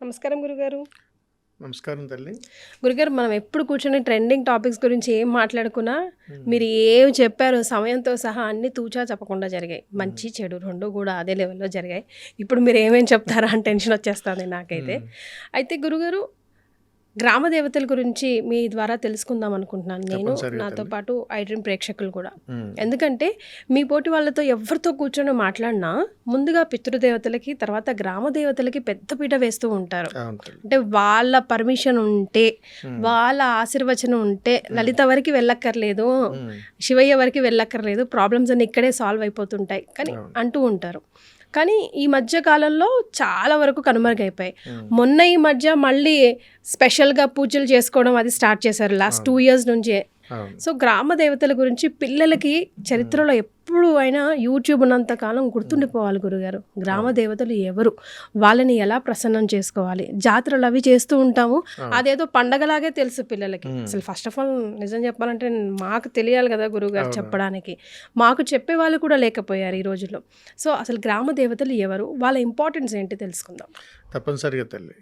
నమస్కారం గురుగారు. నమస్కారం తల్లి. గురుగారు, మనం ఎప్పుడు కూర్చొని ట్రెండింగ్ టాపిక్స్ గురించి ఏం మాట్లాడుకున్నా, హ్మ్. మీరు ఏం చెప్పారో సమయంతో సహా అన్నీ తూచా చెప్పకుండా జరిగాయి. హ్మ్. మంచి, చెడు 2 కూడా అదే లెవెల్‌లో జరిగాయి. ఇప్పుడు మీరు ఏమేం చెప్తారా అని టెన్షన్ వచ్చేస్తుంది నాకైతే. హ్మ్. అయితే గురుగారు, గ్రామ దేవతల గురించి మీ ద్వారా తెలుసుకుందాం అనుకుంటున్నాను నేను, తప్పనిసరిగా నాతో తల్లి. పాటు ఐడ్రీమ్ ప్రేక్షకులు కూడా. హ్మ్. ఎందుకంటే మీ పోటీ వాళ్ళతో ఎవరితో కూర్చొని మాట్లాడినా ముందుగా పితృదేవతలకి, తర్వాత గ్రామ దేవతలకి పెద్ద పీట వేస్తూ ఉంటారు. అవును తల్లి. అంటే వాళ్ళ పర్మిషన్ ఉంటే, హ్మ్. వాళ్ళ ఆశీర్వచనం ఉంటే లలిత వరకు వెళ్ళక్కర్లేదు, హ్మ్. శివయ్య వరకు వెళ్ళక్కర్లేదు, ప్రాబ్లమ్స్ అన్నీ ఇక్కడే సాల్వ్ అయిపోతుంటాయి కానీ అవును. అంటూ ఉంటారు. కానీ ఈ మధ్య కాలంలో చాలా వరకు కనుమరుగైపోయాయి. హ్మ్. మొన్న ఈ మధ్య మళ్ళీ స్పెషల్‌గా పూజలు చేసుకోవడం అది స్టార్ట్ చేశారు లాస్ట్ 2 అవును. ఇయర్స్ నుంచే. అవును. సో, గ్రామ దేవతల గురించి పిల్లలకి చరిత్రలో ఎప్పుడు అయినా యూట్యూబ్ ఉన్నంత కాలం గుర్తుండిపోవాలి గురుగారు. గ్రామ అవును. దేవతలు ఎవరు? వాళ్ళని ఎలా ప్రసన్నం చేసుకోవాలి? జాతరలు అవి చేస్తూ ఉంటాము. అవును. అదేదో పండగలాగే తెలుసు పిల్లలకి. హ్మ్. అసలు ఫస్ట్ ఆఫ్ ఆల్ నిజం చెప్పాలంటే మాకు తెలియాలి కదా గురువుగారు అవును. చెప్పడానికి. మాకు చెప్పేవాళ్ళు కూడా లేకపోయారు ఈ రోజుల్లో. సో, అసలు గ్రామ దేవతలు ఎవరు? వాళ్ళ ఇంపార్టెన్స్ ఏంటి తెలుసుకుందాం. తప్పనిసరిగా తల్లి.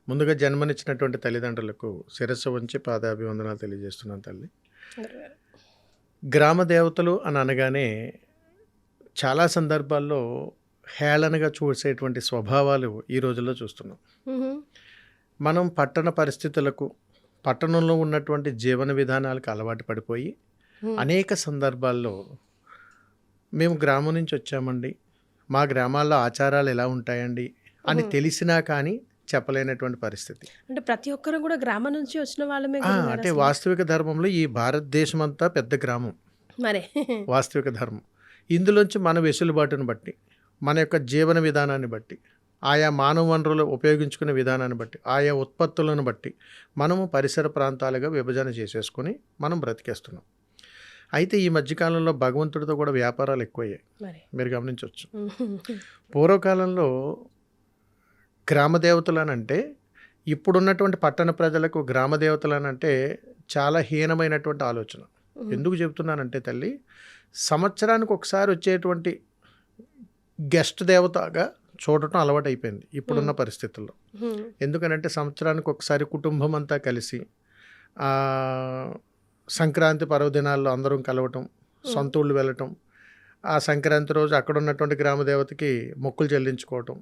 ముందుగా జన్మనిచ్చినటువంటి తల్లిదండ్రులకు శిరస్సు వంచి పాదాభివందనాలు తెలియజేస్తున్నాను తల్లి. గురుగారు. గ్రామ దేవతలు అని అనగానే చాలా సందర్భాల్లో హేళనగా చూసేటువంటి స్వభావాలు ఈ రోజుల్లో చూస్తున్నాం. హుహు. మనం పట్టణ పరిస్థితులకు, పట్టణంలో ఉన్నటువంటి జీవన విధానాలకు అలవాటు పడిపోయి హ్మ్. అనేక సందర్భాల్లో మేము గ్రామం నుంచి వచ్చామండి, మా గ్రామాల్లో ఆచారాలు ఎలా ఉంటాయండి అని హ్మ్. తెలిసినా కానీ చెప్పలేనటువంటి పరిస్థితి. అంటే ప్రతి ఒక్కరు కూడా గ్రామం నుంచి వచ్చిన వాళ్ళమే గురుగారు అంటే అసలు. వాస్తవిక ధర్మంలో ఈ భారతదేశం అంతా పెద్ద గ్రామం. మరే. వాస్తవిక ధర్మం. ఇందులోంచి మన వెసులుబాటును బట్టి, మన యొక్క జీవన విధానాన్ని బట్టి, ఆయా మానవ వనరులు ఉపయోగించుకునే విధానాన్ని బట్టి, ఆయా ఉత్పత్తులను బట్టి మనము పరిసర ప్రాంతాలుగా విభజన చేసేసుకొని మనం బ్రతికేస్తున్నాం. అయితే ఈ మధ్యకాలంలో భగవంతుడితో కూడా వ్యాపారాలు ఎక్కువయ్యాయి. మరి. మీరు గమనించవచ్చు. పూర్వకాలంలో గ్రామ దేవతలనంటే, ఇప్పుడున్నటువంటి పట్టణ ప్రజలకు గ్రామ దేవతలనంటే చాలా హీనమైనటువంటి ఆలోచన. ఎందుకు చెప్తున్నానంటే తల్లి, సంవత్సరానికి ఒకసారి వచ్చేటువంటి గెస్ట్ దేవతగా చూడటం అలవాటైపోయింది ఇప్పుడున్న పరిస్థితుల్లో. ఎందుకనంటే సంవత్సరానికి ఒకసారి కుటుంబం అంతా కలిసి సంక్రాంతి పర్వదినాల్లో అందరం కలవటం, సొంత ఊళ్ళు వెళ్ళటం, ఆ సంక్రాంతి రోజు అక్కడ ఉన్నటువంటి గ్రామ దేవతకి మొక్కులు చెల్లించుకోవటం,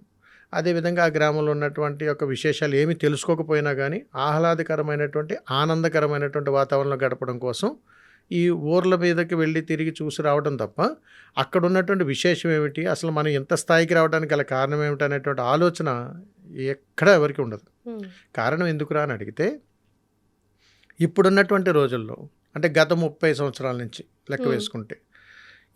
అదేవిధంగా ఆ గ్రామంలో ఉన్నటువంటి యొక్క విశేషాలు ఏమీ తెలుసుకోకపోయినా కానీ ఆహ్లాదకరమైనటువంటి ఆనందకరమైనటువంటి వాతావరణంలో గడపడం కోసం ఈ ఊర్ల మీదకి వెళ్ళి తిరిగి చూసి రావడం తప్ప అక్కడ ఉన్నటువంటి విశేషం ఏమిటి, అసలు మనం ఎంత స్థాయికి రావడానికి గల కారణం ఏమిటి అనేటువంటి ఆలోచన ఎక్కడ ఎవరికి ఉండదు. కారణం ఎందుకురా అని అడిగితే, ఇప్పుడున్నటువంటి రోజుల్లో అంటే గత 30 సంవత్సరాల నుంచి లెక్క వేసుకుంటే,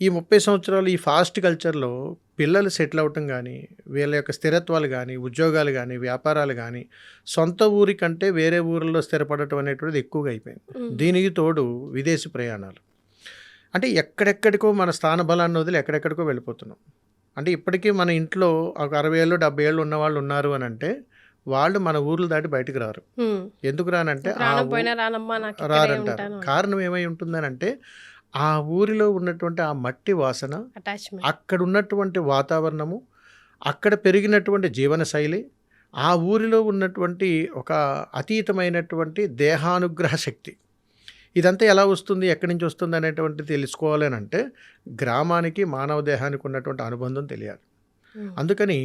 ఈ 30 సంవత్సరాలు ఈ ఫాస్ట్ కల్చర్లో పిల్లలు సెటిల్ అవ్వటం కానీ, వీళ్ళ యొక్క స్థిరత్వాలు కానీ, ఉద్యోగాలు కానీ, వ్యాపారాలు కానీ సొంత ఊరి కంటే వేరే ఊరిలో స్థిరపడటం అనేటువంటిది ఎక్కువగా అయిపోయింది. దీనికి తోడు విదేశీ ప్రయాణాలు. అంటే ఎక్కడెక్కడికో మన స్థాన బలాన్ని వదిలి ఎక్కడెక్కడికో వెళ్ళిపోతున్నాం. అంటే ఇప్పటికీ మన ఇంట్లో ఒక 60 ఏళ్ళు 70 ఏళ్ళు ఉన్నవాళ్ళు ఉన్నారు అని అంటే వాళ్ళు మన ఊర్లు దాటి బయటకు రారు. ఎందుకు రానంటే రారంటారు. కారణం ఏమై ఉంటుందని అంటే ఆ ఊరిలో ఉన్నటువంటి ఆ మట్టి వాసన, అక్కడ ఉన్నటువంటి వాతావరణము, అక్కడ పెరిగినటువంటి జీవన శైలి, ఆ ఊరిలో ఉన్నటువంటి ఒక అతీతమైనటువంటి దేహానుగ్రహ శక్తి, ఇదంతా ఎలా వస్తుంది, ఎక్కడి నుంచి వస్తుంది అనేటువంటిది తెలుసుకోవాలి అని అంటే గ్రామానికి మానవ దేహానికి ఉన్నటువంటి అనుబంధం తెలియాలి. అందుకని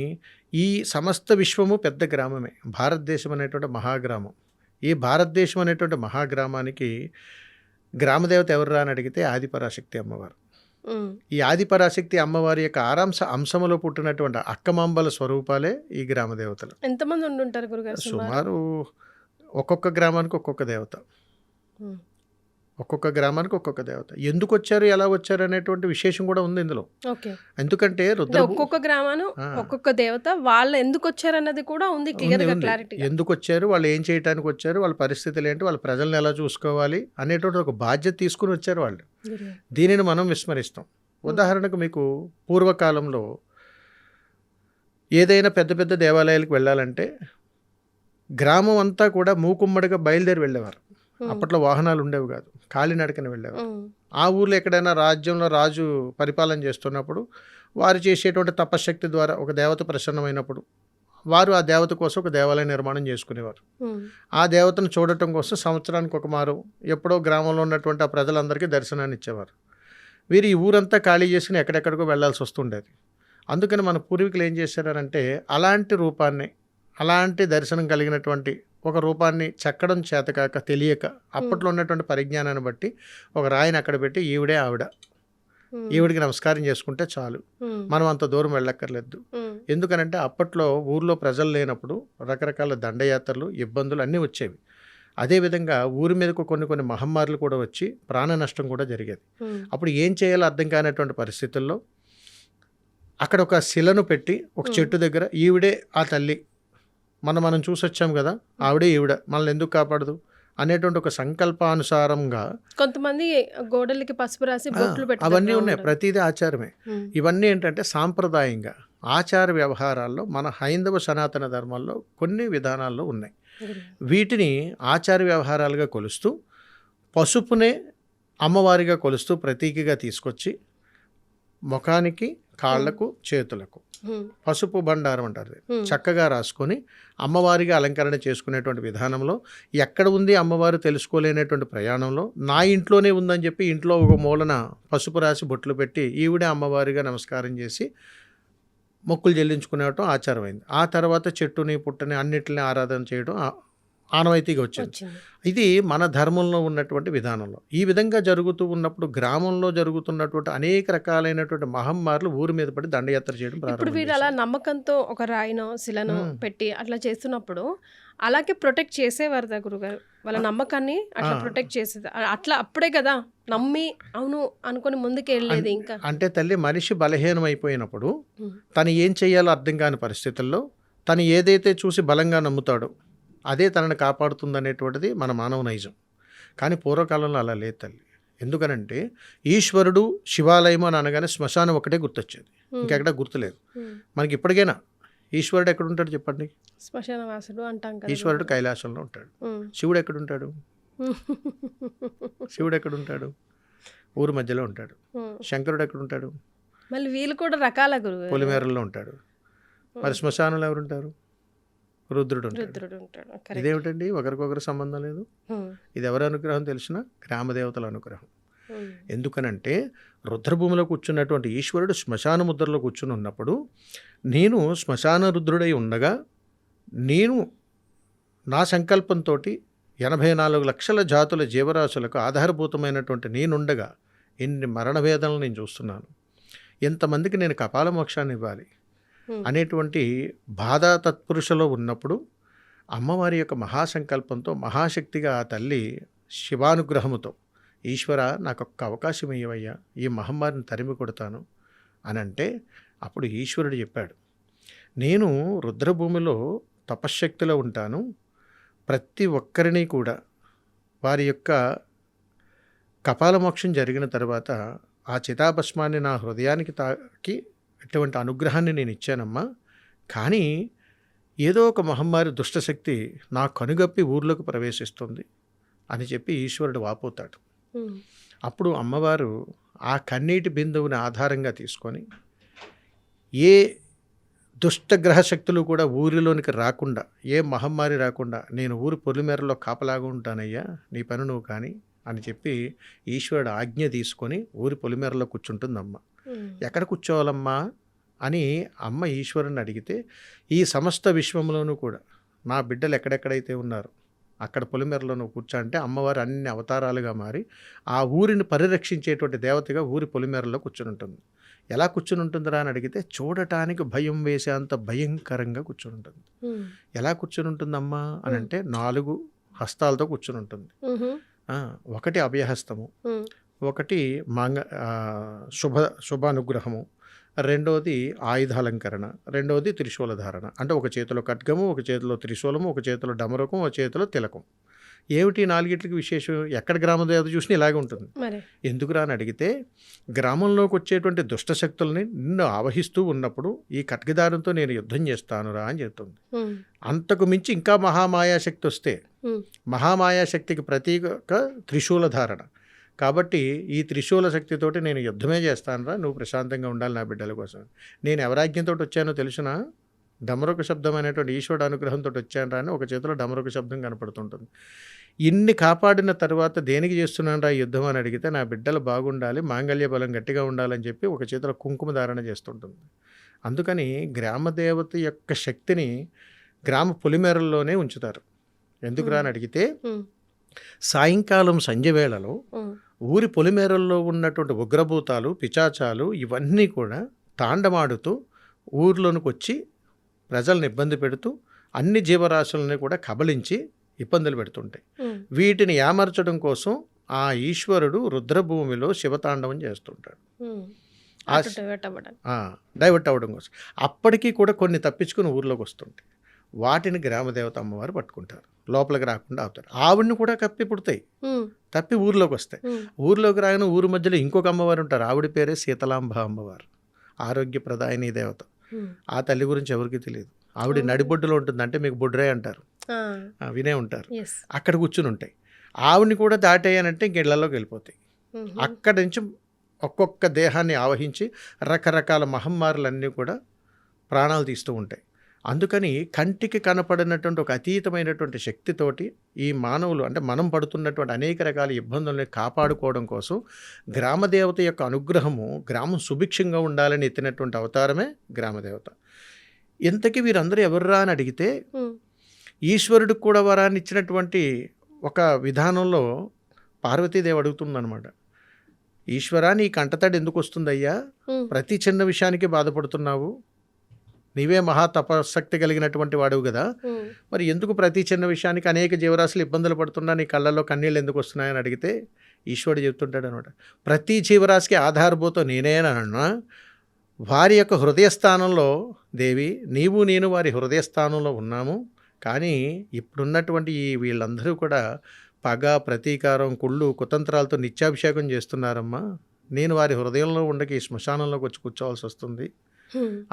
ఈ సమస్త విశ్వము పెద్ద గ్రామమే. భారతదేశం అనేటువంటి మహాగ్రామం. ఈ భారతదేశం అనేటువంటి మహాగ్రామానికి గ్రామదేవత ఎవరు అని అడిగితే ఆదిపరాశక్తి అమ్మవారు. ఈ ఆదిపరాశక్తి అమ్మవారి యొక్క అంశములో పుట్టినటువంటి అక్కమాంబల స్వరూపాలే ఈ గ్రామదేవతలు. ఎంతమంది ఉండుంటారు గురుగారు? సుమారు ఒక్కొక్క గ్రామానికి ఒక్కొక్క దేవత, ఒక్కొక్క గ్రామానికి ఒక్కొక్క దేవత. ఎందుకు వచ్చారు, ఎలా వచ్చారు అనేటువంటి విశేషం కూడా ఉంది ఇందులో. ఎందుకంటే ఒక్కొక్క గ్రామాను ఒక్కొక్క దేవత, వాళ్ళు ఎందుకు వచ్చారు అన్నది కూడా ఉంది క్లియర్గా, క్లారిటీ. ఎందుకు వచ్చారు, వాళ్ళు ఏం చేయడానికి వచ్చారు, వాళ్ళ పరిస్థితులు ఏంటి, వాళ్ళ ప్రజల్ని ఎలా చూసుకోవాలి అనేటువంటి ఒక బాధ్యత తీసుకుని వచ్చారు వాళ్ళు. దీనిని మనం విస్మరిస్తాం. ఉదాహరణకు మీకు పూర్వకాలంలో ఏదైనా పెద్ద పెద్ద దేవాలయాలకు వెళ్ళాలంటే గ్రామం అంతా కూడా మూకుమ్మడిగా బయలుదేరి వెళ్ళేవారు. అప్పట్లో వాహనాలు ఉండేవి కాదు, కాలినడకన వెళ్ళేవారు. ఆ ఊర్లో ఎక్కడైనా రాజ్యంలో రాజు పరిపాలన చేస్తున్నప్పుడు వారు చేసేటువంటి తపశక్తి ద్వారా ఒక దేవత ప్రసన్నమైనప్పుడు వారు ఆ దేవత కోసం ఒక దేవాలయ నిర్మాణం చేసుకునేవారు. ఆ దేవతను చూడటం కోసం సంవత్సరానికి ఒక మారు ఎప్పుడో గ్రామంలో ఉన్నటువంటి ఆ ప్రజలందరికీ దర్శనాన్ని ఇచ్చేవారు. వీరు ఈ ఊరంతా ఖాళీ చేసుకుని ఎక్కడెక్కడికో వెళ్ళాల్సి వస్తుండేది. అందుకని మన పూర్వీకులు ఏం చేశారనంటే అలాంటి రూపాన్ని, అలాంటి దర్శనం కలిగినటువంటి ఒక రూపాన్ని చెక్కడం చేతకాక తెలియక అప్పట్లో ఉన్నటువంటి పరిజ్ఞానాన్ని బట్టి ఒక రాయిని అక్కడ పెట్టి ఈవిడే ఆవిడ, ఈవిడికి నమస్కారం చేసుకుంటే చాలు, మనం అంత దూరం వెళ్ళక్కర్లేదు. ఎందుకనంటే అప్పట్లో ఊర్లో ప్రజలు లేనప్పుడు రకరకాల దండయాత్రలు, ఇబ్బందులు అన్నీ వచ్చేవి. అదేవిధంగా ఊరి మీదకు కొన్ని మహమ్మారులు కూడా వచ్చి ప్రాణ నష్టం కూడా జరిగేది. అప్పుడు ఏం చేయాలో అర్థం కానటువంటి పరిస్థితుల్లో అక్కడ ఒక శిలను పెట్టి ఒక చెట్టు దగ్గర ఈవిడే ఆ తల్లి, మనం చూసి వచ్చాం కదా, ఆవిడే ఈవిడ, మనల్ని ఎందుకు కాపాడదు అనేటువంటి ఒక సంకల్పానుసారంగా కొంతమంది గోడలకి పసుపు రాసి బొట్లు పెట్టి అవన్నీ ఉన్నాయి. ప్రతిదీ ఆచారమే. ఇవన్నీ ఏంటంటే సాంప్రదాయంగా ఆచార వ్యవహారాల్లో మన హైందవ సనాతన ధర్మాల్లో కొన్ని విధానాల్లో ఉన్నాయి. వీటిని ఆచార వ్యవహారాలుగా కొలుస్తూ పసుపునే అమ్మవారిగా కొలుస్తూ ప్రతీకగా తీసుకొచ్చి ముఖానికి, కాళ్లకు, చేతులకు పసుపు బండారం అంటారు, చక్కగా రాసుకొని అమ్మవారిగా అలంకరణ చేసుకునేటువంటి విధానంలో ఎక్కడ ఉంది అమ్మవారు తెలుసుకోలేనటువంటి ప్రయాణంలో నా ఇంట్లోనే ఉందని చెప్పి ఇంట్లో ఒక మూలన పసుపు రాసి బొట్లు పెట్టి ఈవిడే అమ్మవారిగా నమస్కారం చేసి మొక్కులు చెల్లించుకునేవటం ఆచారమైంది. ఆ తర్వాత చెట్టుని, పుట్టని అన్నిటిని ఆరాధన చేయడం ఆనవాయితీగా వచ్చింది. ఇది మన ధర్మంలో ఉన్నటువంటి విధానంలో. ఈ విధంగా జరుగుతూ ఉన్నప్పుడు గ్రామంలో జరుగుతున్నటువంటి అనేక రకాలైనటువంటి మహమ్మారులు ఊరి మీద పడి దండయాత్ర చేయడం ఇప్పుడు ప్రారంభం వీరు అలా చేశారు. నమ్మకంతో ఒక రాయినో శిలను పెట్టి అట్లా చేస్తున్నప్పుడు అలాగే ప్రొటెక్ట్ చేసేవారు కదా గురుగారు, వాళ్ళ నమ్మకాన్ని అట్లా ప్రొటెక్ట్ చేసేది అట్లా అప్పుడే కదా నమ్మి అవును అనుకుని ముందుకు వెళ్ళేది. ఇంకా అంటే తల్లి మనిషి బలహీనం అయిపోయినప్పుడు తను ఏం చేయాలో అర్థం కాని పరిస్థితుల్లో తను ఏదైతే చూసి బలంగా నమ్ముతాడో అదే తనని కాపాడుతుందనేటువంటిది మన మానవ నైజం. కానీ పూర్వకాలంలో అలా లేదు తల్లి. ఎందుకనంటే ఈశ్వరుడు, శివాలయం అని అనగానే శ్మశానం ఒకటే గుర్తొచ్చేది, ఇంకెక్కడ గుర్తులేదు. మనకి ఇప్పటికైనా ఈశ్వరుడు ఎక్కడుంటాడు చెప్పండి? శ్మశాన వాసుడు అంటాం కదా. ఈశ్వరుడు కైలాసంలో ఉంటాడు. శివుడు ఎక్కడుంటాడు? శివుడు ఎక్కడుంటాడు? ఊరు మధ్యలో ఉంటాడు. శంకరుడు ఎక్కడుంటాడు? మళ్ళీ వీళ్ళు కూడా రకాల గురువు పొలిమేరల్లో ఉంటాడు. మరి శ్మశానంలో ఎవరుంటారు? రుద్రుడు ఉంటాడు. ఇదేమిటండి ఒకరికొకరు సంబంధం లేదు? ఇది ఎవరి అనుగ్రహం తెలిసిన? గ్రామదేవతల అనుగ్రహం. ఎందుకనంటే రుద్రభూమిలో కూర్చున్నటువంటి ఈశ్వరుడు శ్మశాన ముద్రలో కూర్చుని ఉన్నప్పుడు నేను శ్మశాన రుద్రుడై ఉండగా నేను నా సంకల్పంతో 84 లక్షల జాతుల జీవరాశులకు ఆధారభూతమైనటువంటి నేనుండగా ఎన్ని మరణ వేదనలు నేను చూస్తున్నాను, ఎంతమందికి నేను కపాల మోక్షాన్ని ఇవ్వాలి అనేటువంటి బాధా తత్పురుషలో ఉన్నప్పుడు అమ్మవారి యొక్క మహాసంకల్పంతో మహాశక్తిగా ఆ తల్లి శివానుగ్రహముతో ఈశ్వర నాకు ఒక్క అవకాశం ఇయ్యవయ్యా, ఈ మహమ్మారిని తరిమి కొడతాను అని అంటే అప్పుడు ఈశ్వరుడు చెప్పాడు, నేను రుద్రభూమిలో తపశ్శక్తిలో ఉంటాను, ప్రతి ఒక్కరిని కూడా వారి యొక్క కపాలమోక్షం జరిగిన తర్వాత ఆ చితాభస్మాన్ని నా హృదయానికి తాకి ఇటువంటి అనుగ్రహాన్ని నేను ఇచ్చానమ్మా, కానీ ఏదో ఒక మహమ్మారి దుష్టశక్తి నా కనుగప్పి ఊర్లోకి ప్రవేశిస్తుంది అని చెప్పి ఈశ్వరుడు వాపోతాడు. అప్పుడు అమ్మవారు ఆ కన్నీటి బిందువుని ఆధారంగా తీసుకొని ఏ దుష్టగ్రహ శక్తులు కూడా ఊరిలోనికి రాకుండా, ఏ మహమ్మారి రాకుండా నేను ఊరి పొలిమేరలో కాపలాగా ఉంటానయ్యా, నీ పని నువ్వు కానీ అని చెప్పి ఈశ్వరుడు ఆజ్ఞ తీసుకొని ఊరి పొలిమేరలో కూర్చుంటుందమ్మ. ఎక్కడ కూర్చోవాలమ్మా అని అమ్మ ఈశ్వరుని అడిగితే ఈ సమస్త విశ్వంలోనూ కూడా నా బిడ్డలు ఎక్కడెక్కడైతే ఉన్నారో అక్కడ పొలిమేరలో నువ్వు కూర్చో అంటే అమ్మవారు అన్ని అవతారాలుగా మారి ఆ ఊరిని పరిరక్షించేటువంటి దేవతగా ఊరి పొలిమేరలో కూర్చుని ఉంటుంది. ఎలా కూర్చుని ఉంటుందిరా అని అడిగితే చూడటానికి భయం వేసేంత భయంకరంగా కూర్చుని ఉంటుంది. ఎలా కూర్చుని ఉంటుందమ్మా అని అంటే 4 హస్తాలతో కూర్చుని ఉంటుంది. ఒకటి అభయహస్తము, ఒకటి శుభానుగ్రహము, రెండోది ఆయుధాలంకరణ, రెండోది త్రిశూలధారణ. అంటే ఒక చేతిలో ఖడ్గము, ఒక చేతిలో త్రిశూలము, ఒక చేతిలో డమరకం, ఒక చేతిలో తిలకం. ఏమిటి 4గిట్లకి విశేషం? ఎక్కడ గ్రామదేవత చూసినా ఇలాగే ఉంటుంది. ఎందుకురా అని అడిగితే గ్రామంలోకి వచ్చేటువంటి దుష్టశక్తుల్ని నిన్ను ఆవహిస్తూ ఉన్నప్పుడు ఈ ఖడ్గదారంతో నేను యుద్ధం చేస్తానురా అని చెప్తుంది. అంతకు మించి ఇంకా మహామాయాశక్తి వస్తే మహామాయాశక్తికి ప్రతీక త్రిశూలధారణ. కాబట్టి ఈ త్రిశూల శక్తితోటి నేను యుద్ధమే చేస్తానురా, నువ్వు ప్రశాంతంగా ఉండాలి నా బిడ్డల కోసం. నేను ఎవరాజ్ఞతో వచ్చానో తెలుసునా? డమరుక శబ్దం అనేటువంటి ఈశ్వరుడు అనుగ్రహంతో వచ్చాను అని ఒక చేతిలో డమరుక శబ్దం కనపడుతుంటుంది. ఇన్ని కాపాడిన తర్వాత దేనికి చేస్తున్నాను రా యుద్ధం అని అడిగితే నా బిడ్డలు బాగుండాలి, మాంగళ్య బలం గట్టిగా ఉండాలని చెప్పి ఒక చేతిలో కుంకుమ ధారణ చేస్తుంటుంది. అందుకని గ్రామదేవత యొక్క శక్తిని గ్రామ పొలిమేరల్లోనే ఉంచుతారు. ఎందుకురా అని అడిగితే సాయంకాలం సంధ్య వేళలో ఊరి పొలిమేరల్లో ఉన్నటువంటి ఉగ్రభూతాలు, పిశాచాలు ఇవన్నీ కూడా తాండమాడుతూ ఊర్లోనికి వచ్చి ప్రజలను ఇబ్బంది పెడుతూ అన్ని జీవరాశులని కూడా కబలించి ఇబ్బందులు పెడుతుంటాయి. వీటిని యామర్చడం కోసం ఆ ఈశ్వరుడు రుద్రభూమిలో శివతాండవం చేస్తుంటాడు, డైవర్ట్ అవ్వడం కోసం. అప్పటికీ కూడా కొన్ని తప్పించుకుని ఊర్లోకి వస్తుంటాయి. వాటిని గ్రామదేవత అమ్మవారు పట్టుకుంటారు, లోపలికి రాకుండా అవుతారు. ఆవిడని కూడా కప్పి పుడతాయి, తప్పి ఊర్లోకి వస్తాయి. ఊర్లోకి రాగానే ఊరి మధ్యలో ఇంకొక అమ్మవారు ఉంటారు, ఆవిడ పేరే శీతలాంబ అమ్మవారు, ఆరోగ్యప్రదాయని దేవత. ఆ తల్లి గురించి ఎవరికి తెలియదు. ఆవిడ నడిబొడ్డులో ఉంటుంది, అంటే మీకు బొడ్రే అంటారు, వినే ఉంటారు. అక్కడ కూర్చుని ఉంటాయి. ఆవిడని కూడా దాటేయనంటే ఇంక ఇళ్లలోకి వెళ్ళిపోతాయి. అక్కడి నుంచి ఒక్కొక్క దేహాన్ని ఆవహించి రకరకాల మహమ్మారులన్నీ కూడా ప్రాణాలు తీస్తూ ఉంటాయి. అందుకని కంటికి కనపడినటువంటి ఒక అతీతమైనటువంటి శక్తితోటి ఈ మానవులు, అంటే మనం పడుతున్నటువంటి అనేక రకాల ఇబ్బందుల్ని కాపాడుకోవడం కోసం గ్రామదేవత యొక్క అనుగ్రహము, గ్రామం సుభిక్షంగా ఉండాలని ఎత్తినటువంటి అవతారమే గ్రామదేవత. ఇంతకీ వీరందరూ ఎవర్రా అని అడిగితే ఈశ్వరుడికి కూడా వరాన్ని ఇచ్చినటువంటి ఒక విధానంలో పార్వతీదేవి అడుగుతుందన్నమాట. ఈశ్వరా, నీ కంటతడి ఎందుకు వస్తుందయ్యా? ప్రతి చిన్న విషయానికి బాధపడుతున్నావు, నీవే మహా తపశక్తి కలిగినటువంటి వాడువు కదా, మరి ఎందుకు ప్రతి చిన్న విషయానికి అనేక జీవరాశులు ఇబ్బందులు పడుతున్నా నీ కళ్ళల్లో కన్నీళ్ళు ఎందుకు వస్తున్నాయని అడిగితే ఈశ్వరుడు చెప్తుంటాడు అనమాట. ప్రతి జీవరాశికి ఆధారభూతం నేనేనన్నా, వారి యొక్క హృదయస్థానంలో దేవి నీవు నేను వారి హృదయస్థానంలో ఉన్నాము. కానీ ఇప్పుడున్నటువంటి ఈ వీళ్ళందరూ కూడా పగ, ప్రతీకారం, కుళ్ళు, కుతంత్రాలతో నిత్యాభిషేకం చేస్తున్నారమ్మా. నేను వారి హృదయంలో ఉండక ఈ శ్మశానంలోకి వచ్చి కూర్చోవాల్సి వస్తుంది.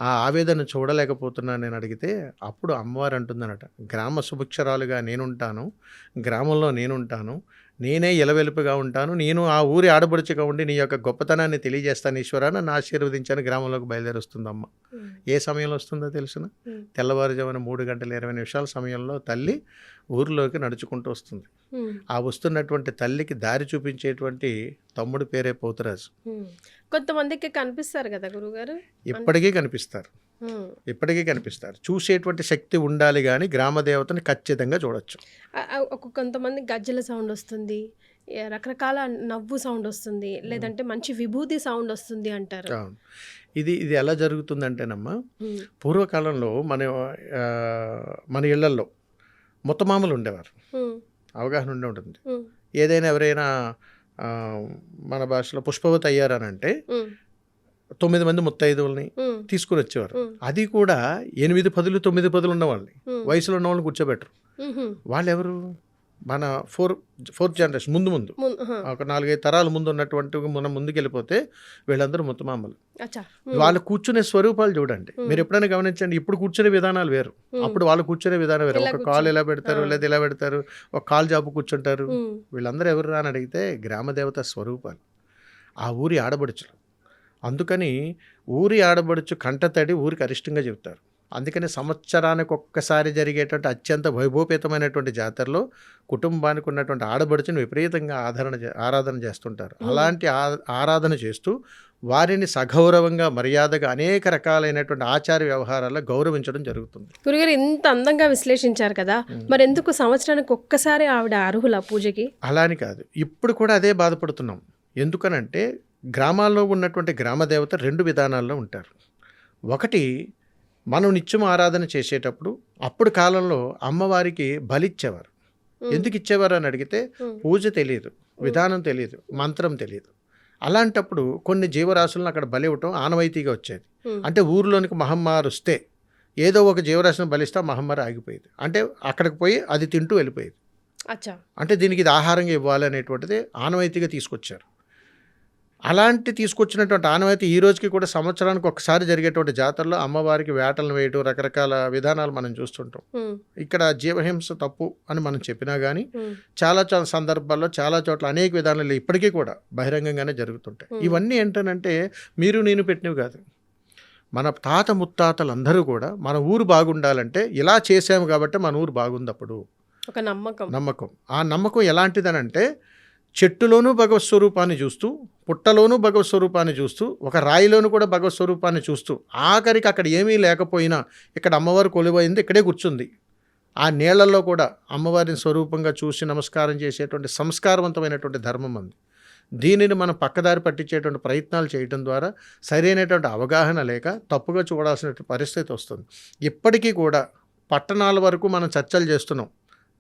ఆ ఆవేదన చూడలేకపోతున్నాను నేను అడిగితే అప్పుడు అమ్మవారు అంటుందనట, గ్రామ సుభిక్షరాలుగా నేనుంటాను, గ్రామంలో నేనుంటాను, నేనే ఇలవెలుపుగా ఉంటాను, నేను ఆ ఊరి ఆడబడుచుగా ఉండి నీ యొక్క గొప్పతనాన్ని తెలియజేస్తాను ఈశ్వరా, నన్ను ఆశీర్వదించాను. గ్రామంలోకి బయలుదేరి వస్తుందమ్మ. ఏ సమయంలో వస్తుందో తెలుసిన? తెల్లవారుజామున 3:20 సమయంలో తల్లి ఊరిలోకి నడుచుకుంటూ వస్తుంది. ఆ వస్తున్నటువంటి తల్లికి దారి చూపించేటువంటి తమ్ముడు పేరే పోతురాజు. కొంతమందికి కనిపిస్తారు కదా గురుగారు, ఇప్పటికీ కనిపిస్తారు, ఇప్పటికీ కనిపిస్తారు. చూసేటువంటి శక్తి ఉండాలి, కానీ గ్రామదేవతని ఖచ్చితంగా చూడొచ్చు. కొంతమంది గజ్జల సౌండ్ వస్తుంది, రకరకాల నవ్వు సౌండ్ వస్తుంది, లేదంటే మంచి విభూతి సౌండ్ వస్తుంది అంటారు. ఇది ఎలా జరుగుతుందంటేనమ్మా, పూర్వకాలంలో మన ఇళ్లల్లో ముత్తమామలు ఉండేవారు, అవగాహన ఉండే ఉంటుంది. ఏదైనా ఎవరైనా మన భాషలో పుష్పవతి అయ్యారనంటే 9 మంది ముత్తైదువుల్ని తీసుకుని వచ్చేవారు. అది కూడా 8 పదులు 9 పదులు ఉన్న వాళ్ళని, వయసులో ఉన్న వాళ్ళని కూర్చోబెట్టరు. వాళ్ళు ఎవరు? మన ఫోర్త్ జనరేషన్ ముందు ఒక 4-5 తరాల ముందు ఉన్నటువంటి మనం ముందుకు వెళ్ళిపోతే వీళ్ళందరూ ముత్తమామలు. వాళ్ళు కూర్చునే స్వరూపాలు చూడండి, మీరు ఎప్పుడైనా గమనించండి. ఇప్పుడు కూర్చునే విధానాలు వేరు, అప్పుడు వాళ్ళు కూర్చునే విధానం వేరు. ఒక కాలు ఎలా పెడతారు, లేదా ఇలా పెడతారు, ఒక కాలు జాపు కూర్చుంటారు. వీళ్ళందరూ ఎవరు అని అడిగితే గ్రామదేవత స్వరూపాలు, ఆ ఊరి ఆడబడుచులు. అందుకని ఊరి ఆడబడుచు కంటతడి ఊరికి అరిష్టంగా చెబుతారు. అందుకని సంవత్సరానికి ఒక్కసారి జరిగేటువంటి అత్యంత వైభవపేతమైనటువంటి జాతరలో కుటుంబానికి ఉన్నటువంటి ఆడబడుచుని విపరీతంగా ఆరాధన చేస్తుంటారు. అలాంటి ఆరాధన చేస్తూ వారిని సగౌరవంగా, మర్యాదగా అనేక రకాలైనటువంటి ఆచార వ్యవహారాల్లో గౌరవించడం జరుగుతుంది. గురుగారు ఇంత అందంగా విశ్లేషించారు కదా, మరి ఎందుకు సంవత్సరానికి ఒక్కసారి ఆవిడ అర్హుల పూజకి? అలా అని కాదు, ఇప్పుడు కూడా అదే బాధపడుతున్నాం. ఎందుకనంటే గ్రామాల్లో ఉన్నటువంటి గ్రామదేవత 2 విధానాల్లో ఉంటారు. ఒకటి, మనం నిత్యం ఆరాధన చేసేటప్పుడు అప్పుడు కాలంలో అమ్మవారికి బలిచ్చేవారు. ఎందుకు ఇచ్చేవారు అని అడిగితే పూజ తెలియదు, విధానం తెలియదు, మంత్రం తెలియదు. అలాంటప్పుడు కొన్ని జీవరాశులను అక్కడ బలి ఇవ్వటం ఆనవాయితీగా వచ్చేది. అంటే ఊరిలోనికి మహమ్మారి వస్తే ఏదో ఒక జీవరాశిని బలిస్తే మహమ్మారి ఆగిపోయేది. అంటే అక్కడికి పోయి అది తింటూ వెళ్ళిపోయేది. అంటే దీనికి ఇది ఆహారంగా ఇవ్వాలి అనేటువంటిది ఆనవాయితీగా తీసుకొచ్చారు. అలాంటి తీసుకొచ్చినటువంటి ఆనవాయితీ ఈ రోజుకి కూడా సంవత్సరానికి ఒకసారి జరిగేటువంటి జాతరలో అమ్మవారికి వేటలను వేయటం, రకరకాల విధానాలు మనం చూస్తుంటాం. ఇక్కడ జీవహింస తప్పు అని మనం చెప్పినా కానీ చాలా సందర్భాల్లో చాలా చోట్ల అనేక విధానాలు ఇప్పటికీ కూడా బహిరంగంగానే జరుగుతుంటాయి. ఇవన్నీ ఏంటనంటే మీరు నేను పెట్టినవి కాదు. మన తాత ముత్తాతలందరూ కూడా మన ఊరు బాగుండాలంటే ఇలా చేసాము కాబట్టి మన ఊరు బాగుంది. అప్పుడు ఒక నమ్మకం. ఆ నమ్మకం ఎలాంటిదనంటే చెట్టులోనూ భగవత్ స్వరూపాన్ని చూస్తూ, పుట్టలోనూ భగవత్ స్వరూపాన్ని చూస్తూ, ఒక రాయిలోనూ కూడా భగవత్ స్వరూపాన్ని చూస్తూ, ఆఖరికి అక్కడ ఏమీ లేకపోయినా ఇక్కడ అమ్మవారు కొలువైంది, ఇక్కడే కూర్చుంది. ఆ నీళ్లలో కూడా అమ్మవారిని స్వరూపంగా చూసి నమస్కారం చేసేటువంటి సంస్కారవంతమైనటువంటి ధర్మం ఉంది. దీనిని మనం పక్కదారి పట్టించేటువంటి ప్రయత్నాలు చేయడం ద్వారా సరైనటువంటి అవగాహన లేక తప్పుగా చూడాల్సిన పరిస్థితి వస్తుంది. ఇప్పటికీ కూడా పట్టణాల వరకు మనం చర్చలు చేస్తున్నాం